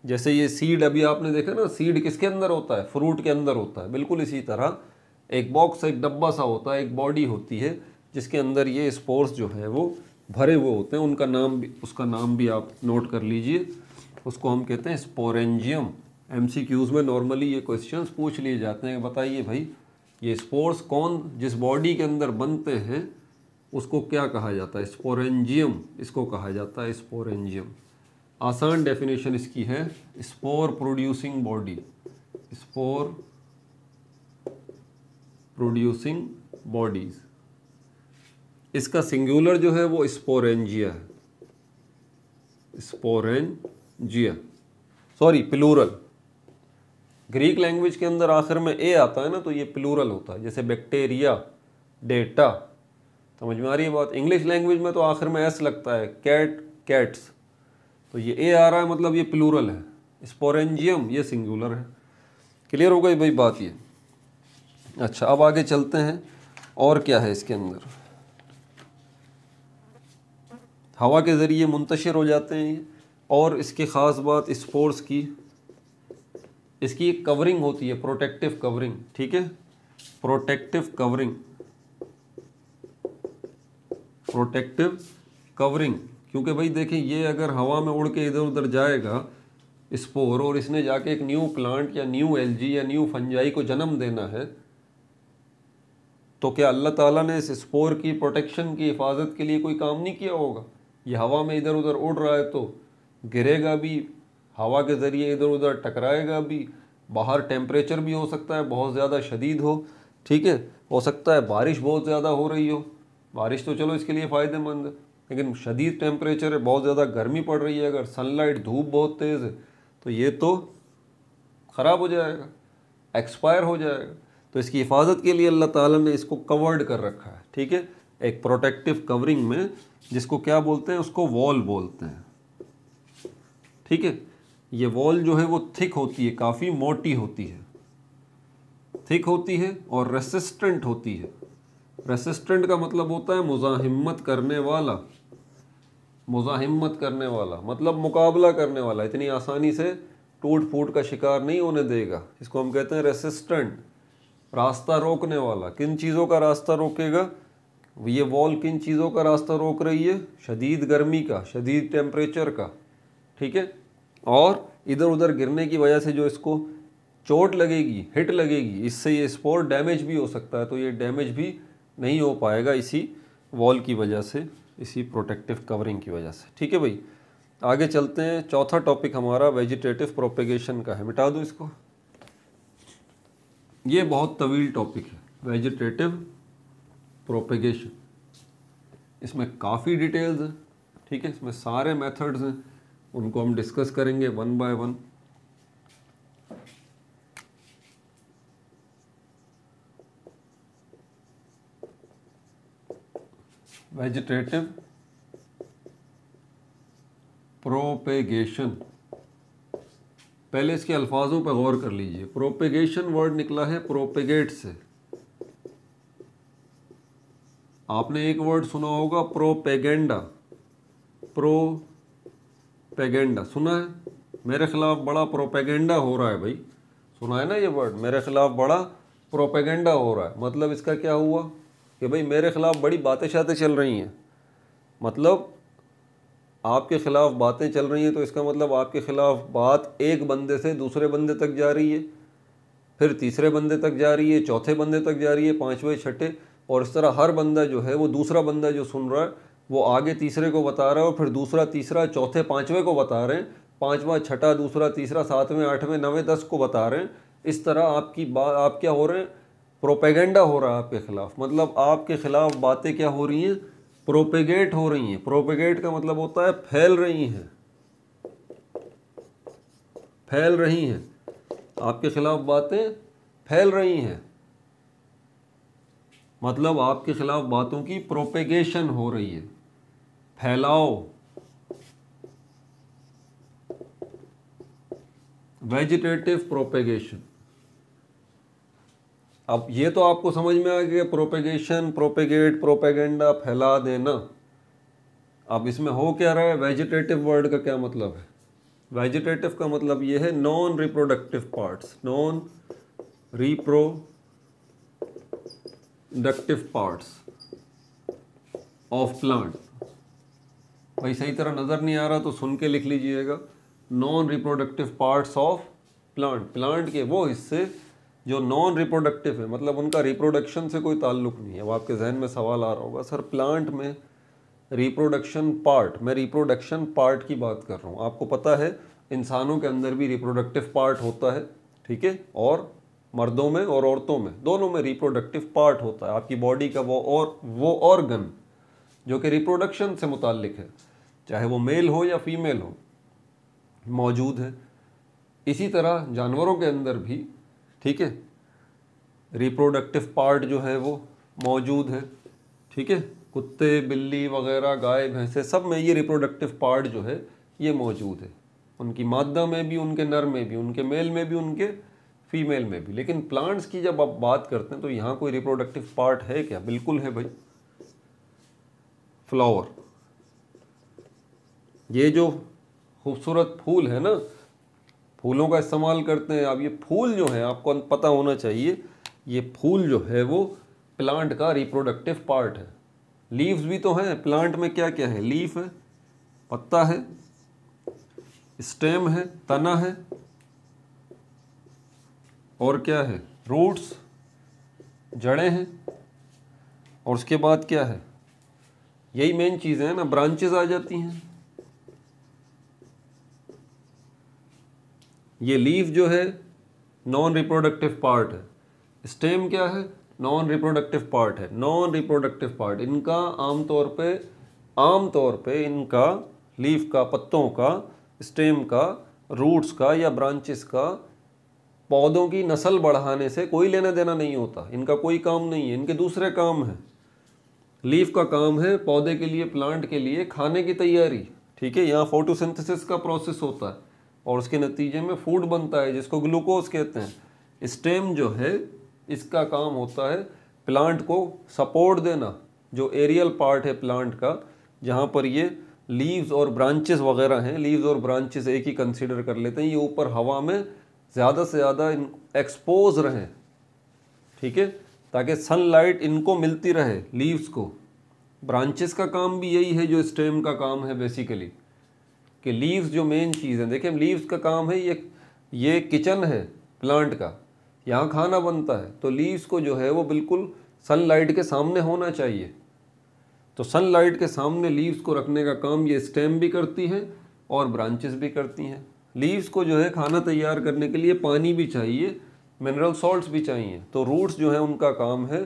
जैसे ये सीड अभी आपने देखा ना, सीड किसके अंदर होता है, फ्रूट के अंदर होता है, बिल्कुल इसी तरह एक बॉक्स, एक डब्बा सा होता है, एक बॉडी होती है जिसके अंदर ये स्पोर्स जो है वो भरे हुए होते हैं। उनका नाम भी, उसका नाम भी आप नोट कर लीजिए, उसको हम कहते हैं स्पोरेंजियम। एमसीक्यूज़ में नॉर्मली ये क्वेश्चंस पूछ लिए जाते हैं, बताइए भाई ये स्पोर्स कौन जिस बॉडी के अंदर बनते हैं उसको क्या कहा जाता है, स्पोरेंजियम इसको कहा जाता है, स्पोरेंजियम। आसान डेफिनेशन इसकी है, spore producing body, spore producing bodies. इसका सिंगुलर जो है वो स्पोरेंजिया है, स्पोरेंजिया। जी हाँ, सॉरी प्लूरल। ग्रीक लैंग्वेज के अंदर आखिर में ए आता है ना, तो ये प्लूरल होता है, जैसे बैक्टीरिया, डेटा। समझ में आ रही है बात? इंग्लिश लैंग्वेज में तो आखिर में एस लगता है, कैट, कैट्स, तो ये ए आ रहा है मतलब ये प्लूरल है। स्पोरेंजियम ये सिंगुलर है। क्लियर हो गई भाई बात ये? अच्छा, अब आगे चलते हैं, और क्या है इसके अंदर। हवा के ज़रिए मुंतशिर हो जाते हैं ये, और इसकी ख़ास बात स्पोर्स की, इसकी एक कवरिंग होती है, प्रोटेक्टिव कवरिंग, ठीक है, प्रोटेक्टिव कवरिंग, प्रोटेक्टिव कवरिंग। क्योंकि भाई देखिए, ये अगर हवा में उड़ के इधर उधर जाएगा स्पोर, और इसने जाके एक न्यू प्लांट या न्यू एल्गी या न्यू फंजाई को जन्म देना है, तो क्या अल्लाह ताला ने इस स्पोर की प्रोटेक्शन की हिफाजत के लिए कोई काम नहीं किया होगा? ये हवा में इधर उधर उड़ रहा है तो गिरेगा भी, हवा के ज़रिए इधर उधर टकराएगा भी, बाहर टेम्परेचर भी हो सकता है बहुत ज़्यादा शदीद हो, ठीक है, हो सकता है बारिश बहुत ज़्यादा हो रही हो, बारिश तो चलो इसके लिए फ़ायदेमंद है, लेकिन शदीद टेम्परेचर है, बहुत ज़्यादा गर्मी पड़ रही है, अगर सनलाइट, धूप बहुत तेज़ है, तो ये तो ख़राब हो जाएगा, एक्सपायर हो जाएगा। तो इसकी हिफाजत के लिए अल्लाह ताला ने इसको कवर्ड कर रखा है, ठीक है, एक प्रोटेक्टिव कवरिंग में, जिसको क्या बोलते हैं, उसको वॉल बोलते हैं, ठीक है। ये वॉल जो है वो थिक होती है, काफ़ी मोटी होती है, थिक होती है और रेसिस्टेंट होती है। रेसिस्टेंट का मतलब होता है मुज़ाहिमत करने वाला, मुज़ाहिमत करने वाला मतलब मुकाबला करने वाला, इतनी आसानी से टूट फूट का शिकार नहीं होने देगा, इसको हम कहते हैं रेसिस्टेंट। रास्ता रोकने वाला, किन चीज़ों का रास्ता रोकेगा? ये वॉल किन चीज़ों का रास्ता रोक रही है? शदीद गर्मी का, शदीद टेम्परेचर का, ठीक है, और इधर उधर गिरने की वजह से जो इसको चोट लगेगी, हिट लगेगी, इससे ये स्पोर डैमेज भी हो सकता है, तो ये डैमेज भी नहीं हो पाएगा इसी वॉल की वजह से, इसी प्रोटेक्टिव कवरिंग की वजह से, ठीक है भाई। आगे चलते हैं, चौथा टॉपिक हमारा वेजिटेटिव प्रोपेगेशन का है। मिटा दो इसको, ये बहुत तवील टॉपिक है, वेजिटेटिव प्रोपेगेशन। इसमें काफ़ी डिटेल्स हैं, ठीक है, इसमें सारे मेथड्स हैं, उनको हम डिस्कस करेंगे one by one. Vegetative propagation, पहले इसके अल्फाजों पर गौर कर लीजिए। प्रोपेगेशन वर्ड निकला है प्रोपेगेट से। आपने एक वर्ड सुना होगा प्रोपेगेंडा, प्रोपेगेंडा सुना है? मेरे खिलाफ बड़ा प्रोपेगेंडा हो रहा है भाई, सुना है ना ये वर्ड, मेरे खिलाफ बड़ा प्रोपेगेंडा हो रहा है। मतलब इसका क्या हुआ कि भाई मेरे खिलाफ बड़ी बातें शातें चल रही हैं, मतलब आपके खिलाफ बातें चल रही हैं, तो इसका मतलब आपके खिलाफ बात एक बंदे से दूसरे बंदे तक जा रही है, फिर तीसरे बंदे तक जा रही है, चौथे बंदे तक जा रही है, पांचवें, छठे, और इस तरह हर बंदा जो है वो दूसरा बंदा जो सुन रहा है वो आगे तीसरे को बता रहा है, और फिर दूसरा तीसरा चौथे पांचवें को बता रहे हैं, पांचवा छठा दूसरा तीसरा सातवें आठवें नवें 10 को बता रहे हैं। इस तरह आपकी बात, आप क्या हो रहे हैं, प्रोपेगेंडा हो रहा है आपके खिलाफ, मतलब आपके खिलाफ बातें क्या हो रही हैं, प्रोपेगेट हो रही हैं। प्रोपेगेट का मतलब होता है फैल रही हैं, फैल रही हैं, आपके खिलाफ बातें फैल रही हैं, मतलब आपके खिलाफ बातों की प्रोपेगेशन हो रही है, फैलाओ। वेजिटेटिव प्रोपेगेशन, अब ये तो आपको समझ में आ गया, प्रोपेगेशन, प्रोपेगेट, प्रोपेगेंडा, फैला देना। अब इसमें हो क्या रहा है, वेजिटेटिव वर्ड का क्या मतलब है? वेजिटेटिव का मतलब ये है non reproductive parts, non reproductive parts of plant. भाई सही तरह नज़र नहीं आ रहा तो सुन के लिख लीजिएगा, non reproductive parts of plant, plant के वो हिस्से जो नॉन रिप्रोडक्टिव है, मतलब उनका रिप्रोडक्शन से कोई ताल्लुक नहीं है। अब आपके जहन में सवाल आ रहा होगा, सर प्लांट में रिप्रोडक्शन पार्ट, मैं रिप्रोडक्शन पार्ट की बात कर रहा हूँ। आपको पता है इंसानों के अंदर भी रिप्रोडक्टिव पार्ट होता है, ठीक है, और मर्दों में और औरतों में, दोनों में रिप्रोडक्टिव पार्ट होता है। आपकी बॉडी का वो ऑर्गन जो कि रिप्रोडक्शन से मुताल्लिक है, चाहे वो मेल हो या फीमेल हो, मौजूद है। इसी तरह जानवरों के अंदर भी, ठीक है, रिप्रोडक्टिव पार्ट जो है वो मौजूद है, ठीक है, कुत्ते, बिल्ली वगैरह, गाय, भैंसे, सब में ये रिप्रोडक्टिव पार्ट जो है ये मौजूद है। उनकी मादा में भी, उनके नर में भी, उनके मेल में भी, उनके फीमेल में भी। लेकिन प्लांट्स की जब आप बात करते हैं तो यहाँ कोई रिप्रोडक्टिव पार्ट है क्या? बिल्कुल है भाई। फ्लावर, ये जो खूबसूरत फूल है ना, फूलों का इस्तेमाल करते हैं। अब ये फूल जो है आपको पता होना चाहिए, ये फूल जो है वो प्लांट का रिप्रोडक्टिव पार्ट है। लीव्स भी तो हैं प्लांट में, क्या क्या है? लीफ है, पत्ता है, स्टेम है, तना है, और क्या है? रूट्स, जड़ें हैं, और उसके बाद क्या है? यही मेन चीज़ है ना, ब्रांचेस आ जाती हैं। ये लीफ जो है नॉन रिप्रोडक्टिव पार्ट है, स्टेम क्या है? नॉन रिप्रोडक्टिव पार्ट है। नॉन रिप्रोडक्टिव पार्ट इनका आमतौर पे इनका लीफ का, पत्तों का, स्टेम का, रूट्स का या ब्रांचेस का पौधों की नस्ल बढ़ाने से कोई लेना देना नहीं होता। इनका कोई काम नहीं है, इनके दूसरे काम है। लीफ का काम है पौधे के लिए, प्लांट के लिए खाने की तैयारी, ठीक है। यहाँ फोटोसिंथेसिस का प्रोसेस होता है और उसके नतीजे में फूड बनता है जिसको ग्लूकोज कहते हैं। स्टेम जो है इसका काम होता है प्लांट को सपोर्ट देना, जो एरियल पार्ट है प्लांट का, जहाँ पर ये लीव्स और ब्रांचेस वगैरह हैं, लीव्स और ब्रांचेस एक ही कंसीडर कर लेते हैं, ये ऊपर हवा में ज़्यादा से ज़्यादा एक्सपोज रहें, ठीक है, ताकि सनलाइट इनको मिलती रहे लीव्स को। ब्रांचेस का काम भी यही है जो स्टेम का काम है बेसिकली, कि लीव्स जो मेन चीज़ है, देखिए लीव्स का काम है, ये किचन है प्लांट का, यहाँ खाना बनता है, तो लीव्स को जो है वो बिल्कुल सनलाइट के सामने होना चाहिए। तो सनलाइट के सामने लीव्स को रखने का काम ये स्टेम भी करती है और ब्रांचेस भी करती हैं। लीव्स को जो है खाना तैयार करने के लिए पानी भी चाहिए, मिनरल सॉल्ट्स भी चाहिए। तो रूट्स जो है उनका काम है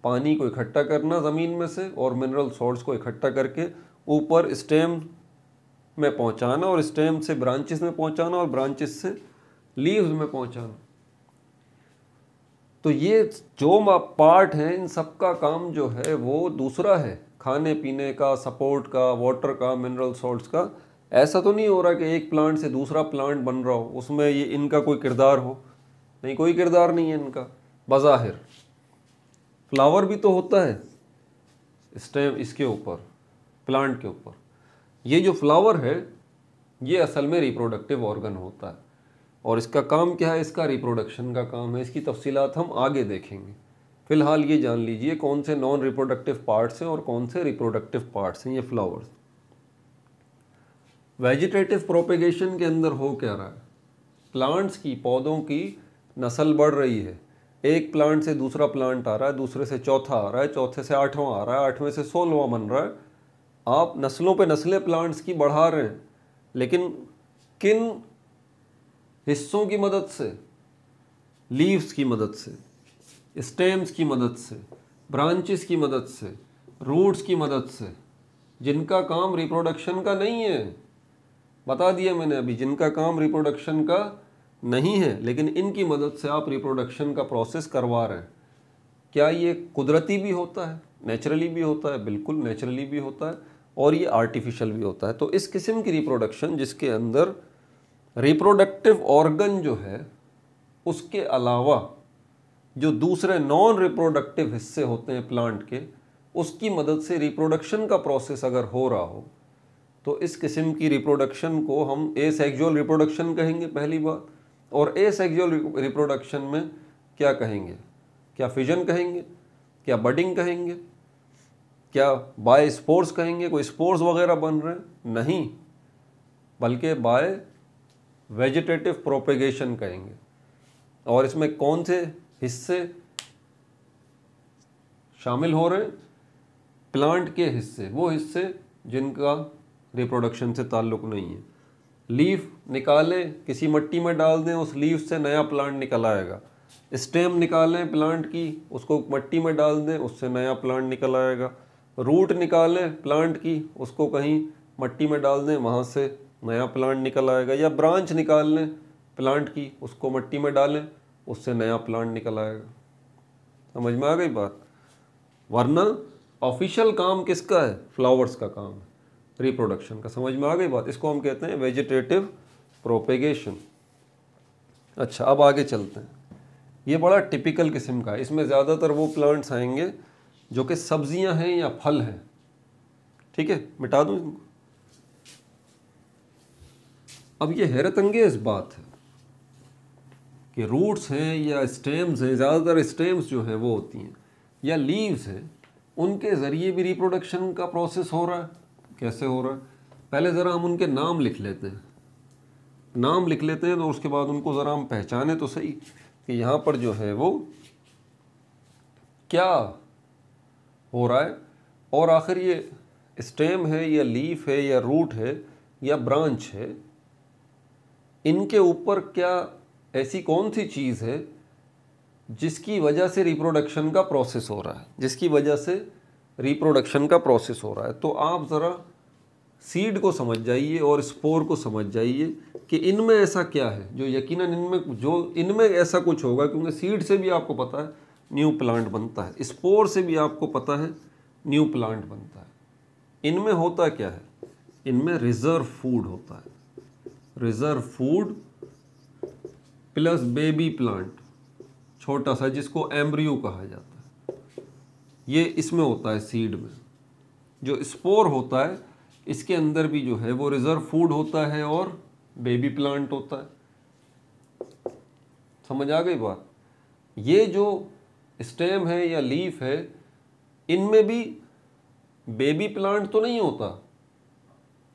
पानी को इकट्ठा करना ज़मीन में से और मिनरल सॉल्ट्स को इकट्ठा करके ऊपर स्टेम में पहुंचाना और स्टेम से ब्रांचेस में पहुंचाना और ब्रांचेस से लीव्स में पहुंचाना। तो ये जो पार्ट हैं इन सब का काम जो है वो दूसरा है, खाने पीने का, सपोर्ट का, वाटर का, मिनरल सॉल्ट्स का। ऐसा तो नहीं हो रहा कि एक प्लांट से दूसरा प्लांट बन रहा हो, उसमें ये इनका कोई किरदार हो, नहीं, कोई किरदार नहीं है इनका बज़ाहिर। फ्लावर भी तो होता है स्टेम, इसके ऊपर, प्लांट के ऊपर। ये जो फ्लावर है ये असल में रिप्रोडक्टिव ऑर्गन होता है और इसका काम क्या है? इसका रिप्रोडक्शन का काम है। इसकी तफसीलात हम आगे देखेंगे। फिलहाल ये जान लीजिए कौन से नॉन रिप्रोडक्टिव पार्ट्स हैं और कौन से रिप्रोडक्टिव पार्ट्स हैं ये फ्लावर्स। वेजिटेटिव प्रोपेगेशन के अंदर हो क्या रहा है? प्लांट्स की, पौधों की नस्ल बढ़ रही है। एक प्लांट से दूसरा प्लांट आ रहा है, दूसरे से चौथा आ रहा है, चौथे से आठवां आ रहा है, आठवें से 16वां बन रहा है। आप नस्लों पे नस्लें प्लांट्स की बढ़ा रहे हैं, लेकिन किन हिस्सों की मदद से? लीव्स की मदद से, स्टेम्स की मदद से, ब्रांचेस की मदद से, रूट्स की मदद से, जिनका काम रिप्रोडक्शन का नहीं है। बता दिया मैंने अभी, जिनका काम रिप्रोडक्शन का नहीं है, लेकिन इनकी मदद से आप रिप्रोडक्शन का प्रोसेस करवा रहे हैं। क्या ये कुदरती भी होता है, नेचुरली भी होता है? बिल्कुल नेचुरली भी होता है और ये आर्टिफिशियल भी होता है। तो इस किस्म की रिप्रोडक्शन जिसके अंदर रिप्रोडक्टिव ऑर्गन जो है उसके अलावा जो दूसरे नॉन रिप्रोडक्टिव हिस्से होते हैं प्लांट के, उसकी मदद से रिप्रोडक्शन का प्रोसेस अगर हो रहा हो तो इस किस्म की रिप्रोडक्शन को हम एसेक्सुअल रिप्रोडक्शन कहेंगे, पहली बात। और एसेक्सुअल रिप्रोडक्शन में क्या कहेंगे? क्या फिजन कहेंगे? क्या बडिंग कहेंगे? क्या बाय स्पोर्स कहेंगे? कोई स्पोर्स वगैरह बन रहे हैं? नहीं, बल्कि बाय वेजिटेटिव प्रोपेगेशन कहेंगे। और इसमें कौन से हिस्से शामिल हो रहे हैं? प्लांट के हिस्से, वो हिस्से जिनका रिप्रोडक्शन से ताल्लुक नहीं है। लीफ निकालें, किसी मिट्टी में डाल दें, उस लीफ से नया प्लांट निकल आएगा। स्टेम निकालें प्लांट की, उसको मिट्टी में डाल दें, उससे नया प्लांट निकल आएगा। रूट निकालें प्लांट की, उसको कहीं मिट्टी में डाल दें, वहाँ से नया प्लांट निकल आएगा, या ब्रांच निकाल लें प्लांट की, उसको मिट्टी में डालें, उससे नया प्लांट निकल आएगा। समझ में आ गई बात? वरना ऑफिशियल काम किसका है? फ्लावर्स का काम है, रिप्रोडक्शन का। समझ में आ गई बात? इसको हम कहते हैं वेजिटेटिव प्रोपेगेशन। अच्छा, अब आगे चलते हैं। ये बड़ा टिपिकल किस्म का है, इसमें ज़्यादातर वो प्लांट्स आएंगे जो कि सब्जियां हैं या फल हैं। ठीक है, मिटा दूँ इनको। अब ये हैरत अंगेज बात है कि रूट्स हैं या स्टेम्स हैं, ज़्यादातर स्टेम्स जो हैं वो होती हैं, या लीव्स हैं, उनके ज़रिए भी रिप्रोडक्शन का प्रोसेस हो रहा है। कैसे हो रहा है? पहले ज़रा हम उनके नाम लिख लेते हैं। नाम लिख लेते हैं तो उसके बाद उनको ज़रा हम पहचाने तो सही कि यहाँ पर जो है वो क्या हो रहा है, और आखिर ये स्टेम है या लीफ है या रूट है या ब्रांच है, इनके ऊपर क्या ऐसी कौन सी चीज़ है जिसकी वजह से रिप्रोडक्शन का प्रोसेस हो रहा है, जिसकी वजह से रिप्रोडक्शन का प्रोसेस हो रहा है। तो आप ज़रा सीड को समझ जाइए और स्पोर को समझ जाइए कि इनमें ऐसा क्या है जो यकीनन इनमें ऐसा कुछ होगा, क्योंकि सीड से भी आपको पता है न्यू प्लांट बनता है, स्पोर से भी आपको पता है न्यू प्लांट बनता है। इनमें होता क्या है? इनमें रिजर्व फूड होता है, reserve food plus baby plant, छोटा सा, जिसको एम्ब्रियो कहा जाता है, ये इसमें होता है सीड में। जो स्पोर होता है इसके अंदर भी जो है वो रिजर्व फूड होता है और बेबी प्लांट होता है। समझ आ गई बात? ये जो स्टेम है या लीफ है, इनमें भी बेबी प्लांट तो नहीं होता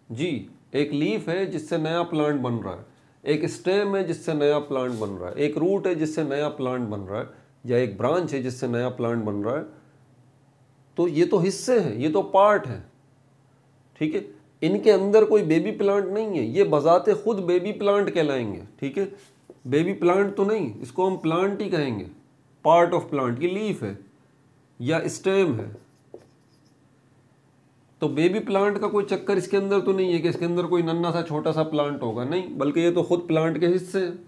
जी। एक लीफ है जिससे नया प्लांट बन रहा है, एक स्टेम है जिससे नया प्लांट बन रहा है, एक रूट है जिससे नया प्लांट बन रहा है, या एक ब्रांच है जिससे नया प्लांट बन रहा है। तो ये तो हिस्से हैं, ये तो पार्ट है। ठीक है, इनके अंदर कोई बेबी प्लांट नहीं है, ये बजाते खुद बेबी प्लांट कहलाएंगे। ठीक है, बेबी प्लांट तो नहीं, इसको हम प्लांट ही कहेंगे, पार्ट ऑफ प्लांट। ये लीफ है या स्टेम है, तो बेबी प्लांट का कोई चक्कर इसके अंदर तो नहीं है कि इसके अंदर कोई नन्ना सा छोटा सा प्लांट होगा, नहीं, बल्कि ये तो खुद प्लांट के हिस्से हैं।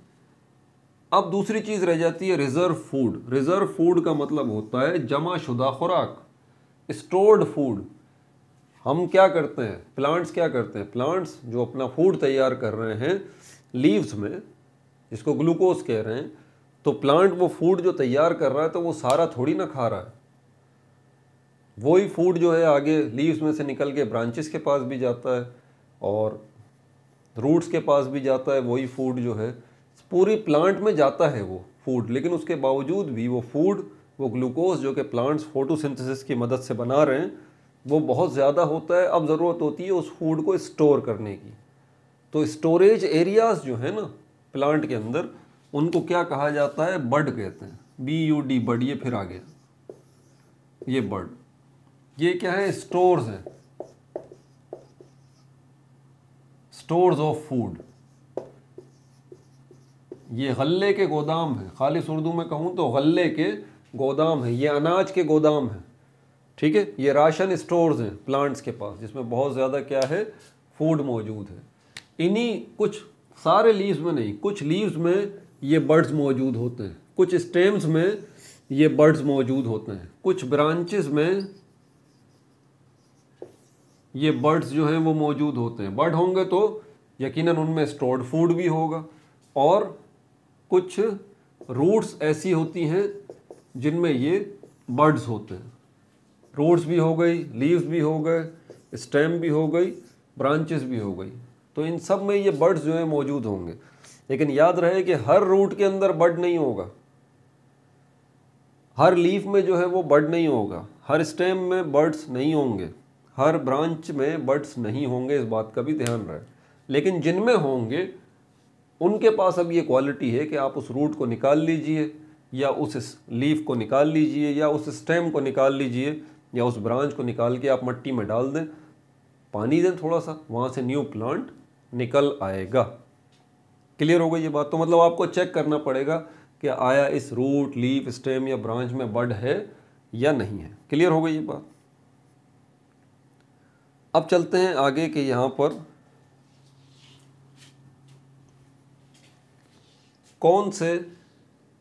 अब दूसरी चीज़ रह जाती है रिजर्व फूड। रिजर्व फूड का मतलब होता है जमा शुदा खुराक, स्टोर्ड फूड। हम क्या करते हैं, प्लांट्स क्या करते हैं, प्लांट्स जो अपना फूड तैयार कर रहे हैं लीव्स में, जिसको ग्लूकोज कह रहे हैं, तो प्लांट वो फूड जो तैयार कर रहा है तो वो सारा थोड़ी ना खा रहा है। वही फूड जो है आगे लीव्स में से निकल के ब्रांचेस के पास भी जाता है और रूट्स के पास भी जाता है। वही फूड जो है पूरी प्लांट में जाता है वो फूड, लेकिन उसके बावजूद भी वो फूड, वो ग्लूकोज जो कि प्लांट्स फोटोसिंथेसिस की मदद से बना रहे हैं, वो बहुत ज़्यादा होता है। अब ज़रूरत होती है उस फूड को स्टोर करने की। तो स्टोरेज एरियाज़ जो है ना प्लांट के अंदर, उनको क्या कहा जाता है? बड कहते हैं, BUD, बड। ये फिर आ गया, ये बड। ये क्या है? स्टोर्स हैं, स्टोर्स ऑफ फूड। ये गल्ले के गोदाम है, खालिस उर्दू में कहूँ तो गल्ले के गोदाम है, ये अनाज के गोदाम है। ठीक है, ये राशन स्टोर्स हैं प्लांट्स के पास, जिसमें बहुत ज़्यादा क्या है? फूड मौजूद है। इन्हीं कुछ सारे लीव्स में नहीं, कुछ लीव्स में ये बर्ड्स मौजूद होते हैं, कुछ स्टेम्स में ये बर्ड्स मौजूद होते हैं, कुछ ब्रांचेस में ये बर्ड्स जो हैं वो मौजूद होते हैं। बर्ड होंगे तो यकीनन उनमें स्टोर्ड फूड भी होगा। और कुछ रूट्स ऐसी होती हैं जिनमें ये बर्ड्स होते हैं। रूट्स भी हो गई, लीव्स भी हो गए, स्टेम भी हो गई, ब्रांचेस भी हो गई। तो इन सब में ये बर्ड्स जो है मौजूद होंगे। लेकिन याद रहे कि हर रूट के अंदर बर्ड नहीं होगा, हर लीफ में जो है वो बर्ड नहीं होगा, हर स्टेम में बर्ड्स नहीं होंगे, हर ब्रांच में बर्ड्स नहीं होंगे, इस बात का भी ध्यान रहे। लेकिन जिनमें होंगे उनके पास अब ये क्वालिटी है कि आप उस रूट को निकाल लीजिए, या उस लीफ को निकाल लीजिए, या उस स्टेम को निकाल लीजिए, या उस ब्रांच को निकाल के आप मिट्टी में डाल दें, पानी दें थोड़ा सा, वहाँ से न्यू प्लांट निकल आएगा। क्लियर हो गई ये बात? तो मतलब आपको चेक करना पड़ेगा कि आया इस रूट, लीफ, स्टेम या ब्रांच में बड है या नहीं है। क्लियर हो गई ये बात? अब चलते हैं आगे कि यहाँ पर कौन से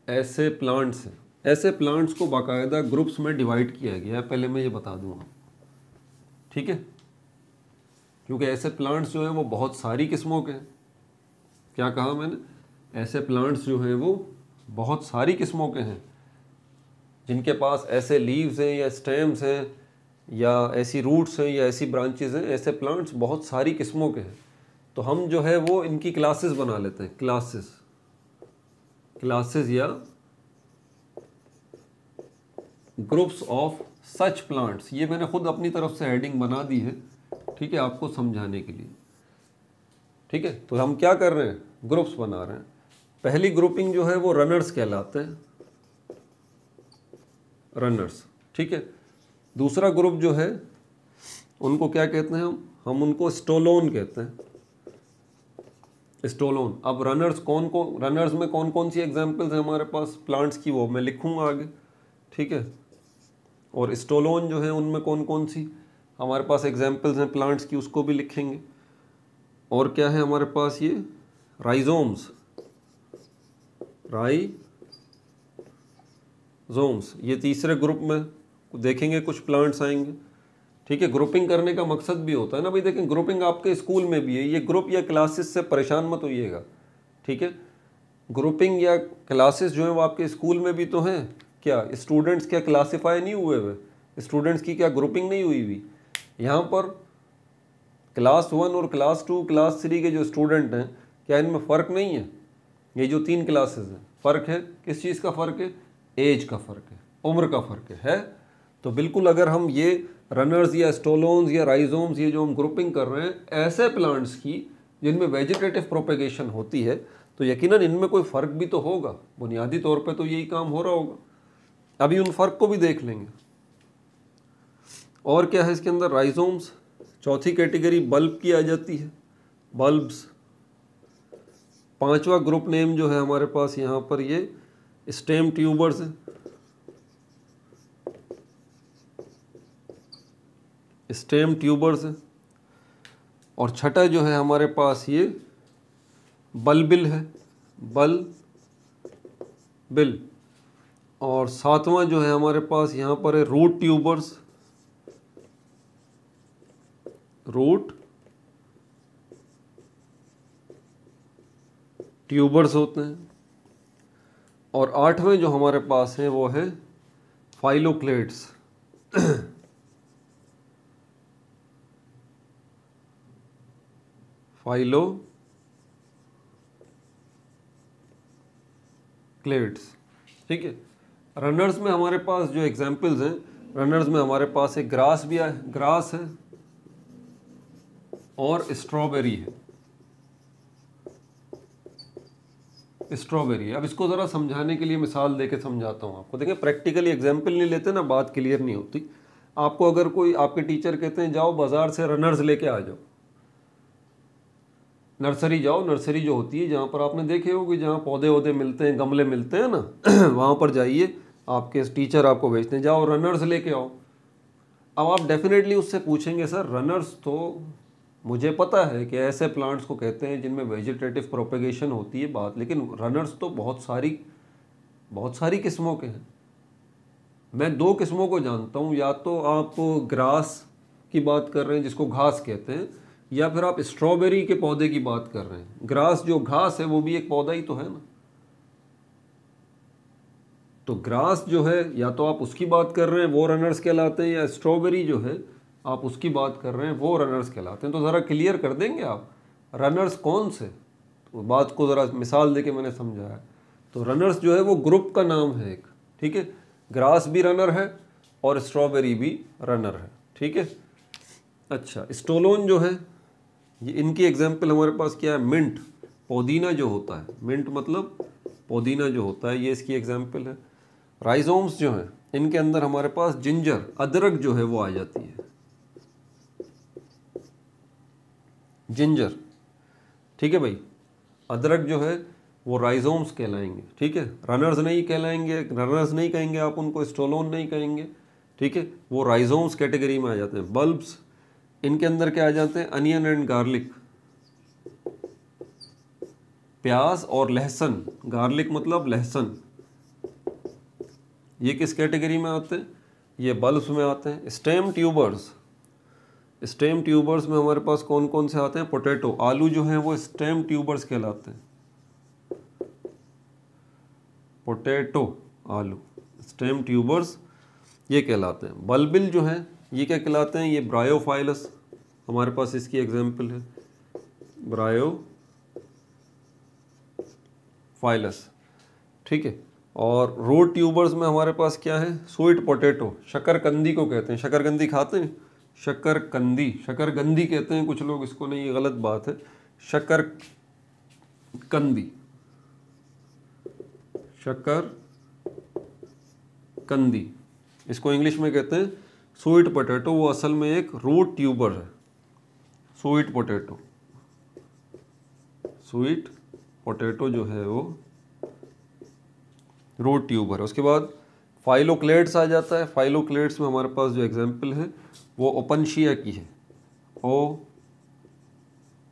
ऐसे प्लांट्स हैं, ऐसे प्लांट्स को बाकायदा ग्रुप्स में डिवाइड किया गया है, पहले मैं ये बता दूंगा, ठीक है। क्योंकि ऐसे प्लांट्स जो हैं वो बहुत सारी किस्मों के हैं। क्या कहा मैंने? ऐसे प्लांट्स जो हैं वो बहुत सारी किस्मों के हैं, जिनके पास ऐसे लीव्स हैं या स्टेम्स हैं या ऐसी रूट्स हैं या ऐसी ब्रांचेस हैं। ऐसे प्लांट्स बहुत सारी किस्मों के हैं। तो हम जो है वो इनकी क्लासेस बना लेते हैं, क्लासेस या ग्रुप्स ऑफ सच प्लांट्स। ये मैंने खुद अपनी तरफ से हेडिंग बना दी है, ठीक है, आपको समझाने के लिए, ठीक है। तो हम क्या कर रहे हैं? ग्रुप्स बना रहे हैं। पहली ग्रुपिंग जो है वो रनर्स कहलाते हैं, रनर्स, ठीक है। दूसरा ग्रुप जो है उनको क्या कहते हैं? हम उनको स्टोलोन कहते हैं, स्टोलोन। अब रनर्स रनर्स में कौन कौन सी एग्जांपल्स हैं हमारे पास प्लांट्स की, वो मैं लिखूंगा आगे, ठीक है। और स्टोलोन जो है उनमें कौन कौन सी हमारे पास एग्जांपल्स हैं प्लांट्स की, उसको भी लिखेंगे। और क्या है हमारे पास? ये राइजोम्स, ये तीसरे ग्रुप में देखेंगे, कुछ प्लांट्स आएंगे, ठीक है। ग्रुपिंग करने का मकसद भी होता है ना भाई, देखें ग्रुपिंग आपके स्कूल में भी है। ये ग्रुप या क्लासेस से परेशान मत होइएगा, ठीक है। ग्रुपिंग या क्लासेस जो है वो आपके स्कूल में भी तो हैं। क्या स्टूडेंट्स क्या क्लासीफाई नहीं हुए हुए? स्टूडेंट्स की क्या ग्रुपिंग नहीं हुई हुई? यहाँ पर क्लास 1 और क्लास 2 क्लास 3 के जो स्टूडेंट हैं, क्या इनमें फ़र्क नहीं है? ये जो 3 क्लासेस हैं, फ़र्क है। किस चीज़ का फ़र्क है? एज का फ़र्क है, उम्र का फ़र्क है। तो बिल्कुल अगर हम ये रनर्स या स्टोलोन्स या राइजोम्स, ये जो हम ग्रुपिंग कर रहे हैं ऐसे प्लांट्स की जिनमें वेजिटेटिव प्रोपेगेशन होती है, तो यकीनन इनमें कोई फ़र्क भी तो होगा। बुनियादी तौर पे तो यही काम हो रहा होगा। अभी उन फ़र्क को भी देख लेंगे। और क्या है इसके अंदर? राइजोम्स। चौथी कैटेगरी बल्ब की आ जाती है, बल्ब्स। पांचवा ग्रुप नेम जो है हमारे पास यहाँ पर ये स्टेम ट्यूबर्स है, स्टेम ट्यूबर्स है। और छठा जो है हमारे पास ये बल्बिल है, बल्बिल। और सातवां जो है हमारे पास यहाँ पर है रूट ट्यूबर्स, रूट ट्यूबर्स होते हैं। और आठवें जो हमारे पास है वो है फाइलोक्लेट्स, फाइलोक्लेट्स, ठीक है। रनर्स में हमारे पास जो एग्जाम्पल्स हैं, रनर्स में हमारे पास एक ग्रास भी है, ग्रास है और स्ट्रॉबेरी है, स्ट्रॉबेरी। अब इसको ज़रा समझाने के लिए मिसाल देके समझाता हूँ आपको। देखिए प्रैक्टिकली एग्जाम्पल नहीं लेते ना, बात क्लियर नहीं होती। आपको अगर कोई आपके टीचर कहते हैं जाओ बाज़ार से रनर्स लेके आ जाओ, नर्सरी जाओ, नर्सरी जो होती है जहाँ पर आपने देखे हो कि जहाँ पौधे वौधे मिलते हैं, गमले मिलते हैं ना वहाँ पर जाइए, आपके टीचर आपको भेजते हैं जाओ रनर्स लेके आओ। अब आप डेफिनेटली उससे पूछेंगे सर रनर्स तो मुझे पता है कि ऐसे प्लांट्स को कहते हैं जिनमें वेजिटेटिव प्रोपेगेशन होती है बात, लेकिन रनर्स तो बहुत सारी किस्मों के हैं। मैं 2 किस्मों को जानता हूँ, या तो आप ग्रास की बात कर रहे हैं जिसको घास कहते हैं, या फिर आप स्ट्रॉबेरी के पौधे की बात कर रहे हैं। ग्रास जो घास है वो भी एक पौधा ही तो है ना। तो ग्रास जो है या तो आप उसकी बात कर रहे हैं वो रनर्स कहलाते हैं, या स्ट्रॉबेरी जो है आप उसकी बात कर रहे हैं वो रनर्स कहलाते हैं। तो ज़रा क्लियर कर देंगे आप रनर्स कौन से? तो बात को ज़रा मिसाल देके मैंने समझाया। तो रनर्स जो है वो ग्रुप का नाम है एक, ठीक है। ग्रास भी रनर है और स्ट्रॉबेरी भी रनर है, ठीक है। अच्छा, स्टोलोन जो है ये इनकी एग्जाम्पल हमारे पास क्या है? मिंट, पुदीना जो होता है, मिंट मतलब पुदीना जो होता है, ये इसकी एग्जाम्पल है। राइजोम्स जो हैं इनके अंदर हमारे पास जिंजर, अदरक जो है वो आ जाती है, जिंजर, ठीक है भाई। अदरक जो है वो राइजोम्स कहलाएंगे, ठीक है। रनर्स नहीं कहलाएंगे, रनर्स नहीं कहेंगे आप उनको, स्टोलोन नहीं कहेंगे, ठीक है। वो राइजोम्स कैटेगरी में आ जाते हैं। बल्ब्स, इनके अंदर क्या आ जाते हैं? अनियन एंड गार्लिक, प्याज और लहसुन, गार्लिक मतलब लहसुन, ये किस कैटेगरी में आते हैं? ये बल्ब्स में आते हैं। स्टेम ट्यूबर्स, स्टेम ट्यूबर्स में हमारे पास कौन कौन से आते हैं? पोटैटो, आलू जो हैं वो स्टेम ट्यूबर्स कहलाते हैं। पोटैटो, आलू स्टेम ट्यूबर्स ये कहलाते हैं। बल्बिल जो हैं ये क्या कहलाते हैं? ये ब्रायोफाइलस, हमारे पास इसकी एग्जाम्पल है ब्रायोफाइलस, ठीक है। और रोड ट्यूबर्स में हमारे पास क्या है? स्वीट पोटैटो, शकरकंदी को कहते हैं। शकरकंदी खाते हैं? शकरकंदी, शकरकंदी कहते हैं कुछ लोग इसको, नहीं ये गलत बात है, शकरकंदी, शकरकंदी, इसको इंग्लिश में कहते हैं स्वीट पोटैटो। वो असल में एक रूट ट्यूबर है, स्वीट पोटैटो। स्वीट पोटैटो जो है वो रूट ट्यूबर है। उसके बाद फाइलोक्लेट्स आ जाता है। फाइलोक्लेट्स में हमारे पास जो एग्जाम्पल है वो ओपनशिया की है,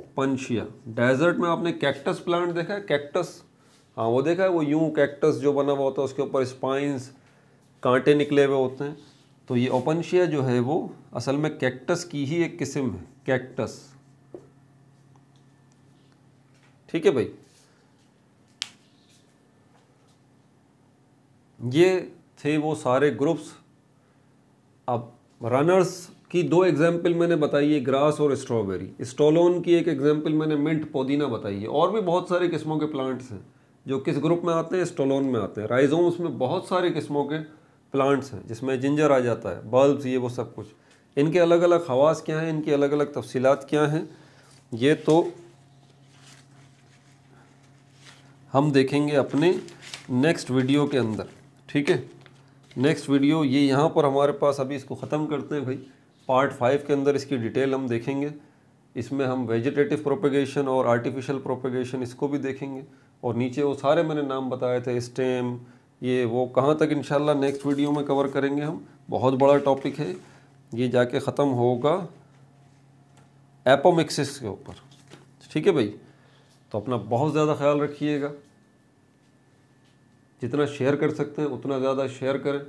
ओपनशिया। डेजर्ट में आपने कैक्टस प्लांट देखा है? कैक्टस, हाँ वो देखा है, वो यूं कैक्टस जो बना हुआ होता है उसके ऊपर स्पाइंस, कांटे निकले हुए होते हैं। तो ये ओपनशिया जो है वो असल में कैक्टस की ही एक किस्म है, कैक्टस, ठीक है भाई। ये थे वो सारे ग्रुप्स। अब रनर्स की दो एग्जाम्पल मैंने बताई है, ग्रास और स्ट्रॉबेरी। स्टोलोन की एक एग्जाम्पल मैंने मिंट पुदीना बताई है। और भी बहुत सारे किस्मों के प्लांट्स हैं जो किस ग्रुप में आते हैं? स्टोलोन में आते हैं। राइजोम्स में बहुत सारे किस्मों के प्लांट्स हैं जिसमें जिंजर आ जाता है, बल्ब्स, ये वो सब कुछ। इनके अलग अलग खवास क्या हैं, इनकी अलग अलग तफसीलात क्या हैं, ये तो हम देखेंगे अपने नेक्स्ट वीडियो के अंदर, ठीक है। नेक्स्ट वीडियो ये यहाँ पर हमारे पास, अभी इसको ख़त्म करते हैं भाई। पार्ट 5 के अंदर इसकी डिटेल हम देखेंगे। इसमें हम वेजिटेटिव प्रोपेगेशन और आर्टिफिशियल प्रोपेगेशन इसको भी देखेंगे। और नीचे वो सारे मैंने नाम बताए थे, स्टेम, ये वो, कहाँ तक इंशाल्लाह नेक्स्ट वीडियो में कवर करेंगे हम। बहुत बड़ा टॉपिक है ये, जाके ख़त्म होगा एपोमिक्सिस के ऊपर, ठीक है भाई। तो अपना बहुत ज़्यादा ख्याल रखिएगा, जितना शेयर कर सकते हैं उतना ज़्यादा शेयर करें,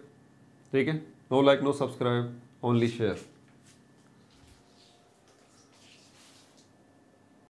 ठीक है। No like no subscribe, only share.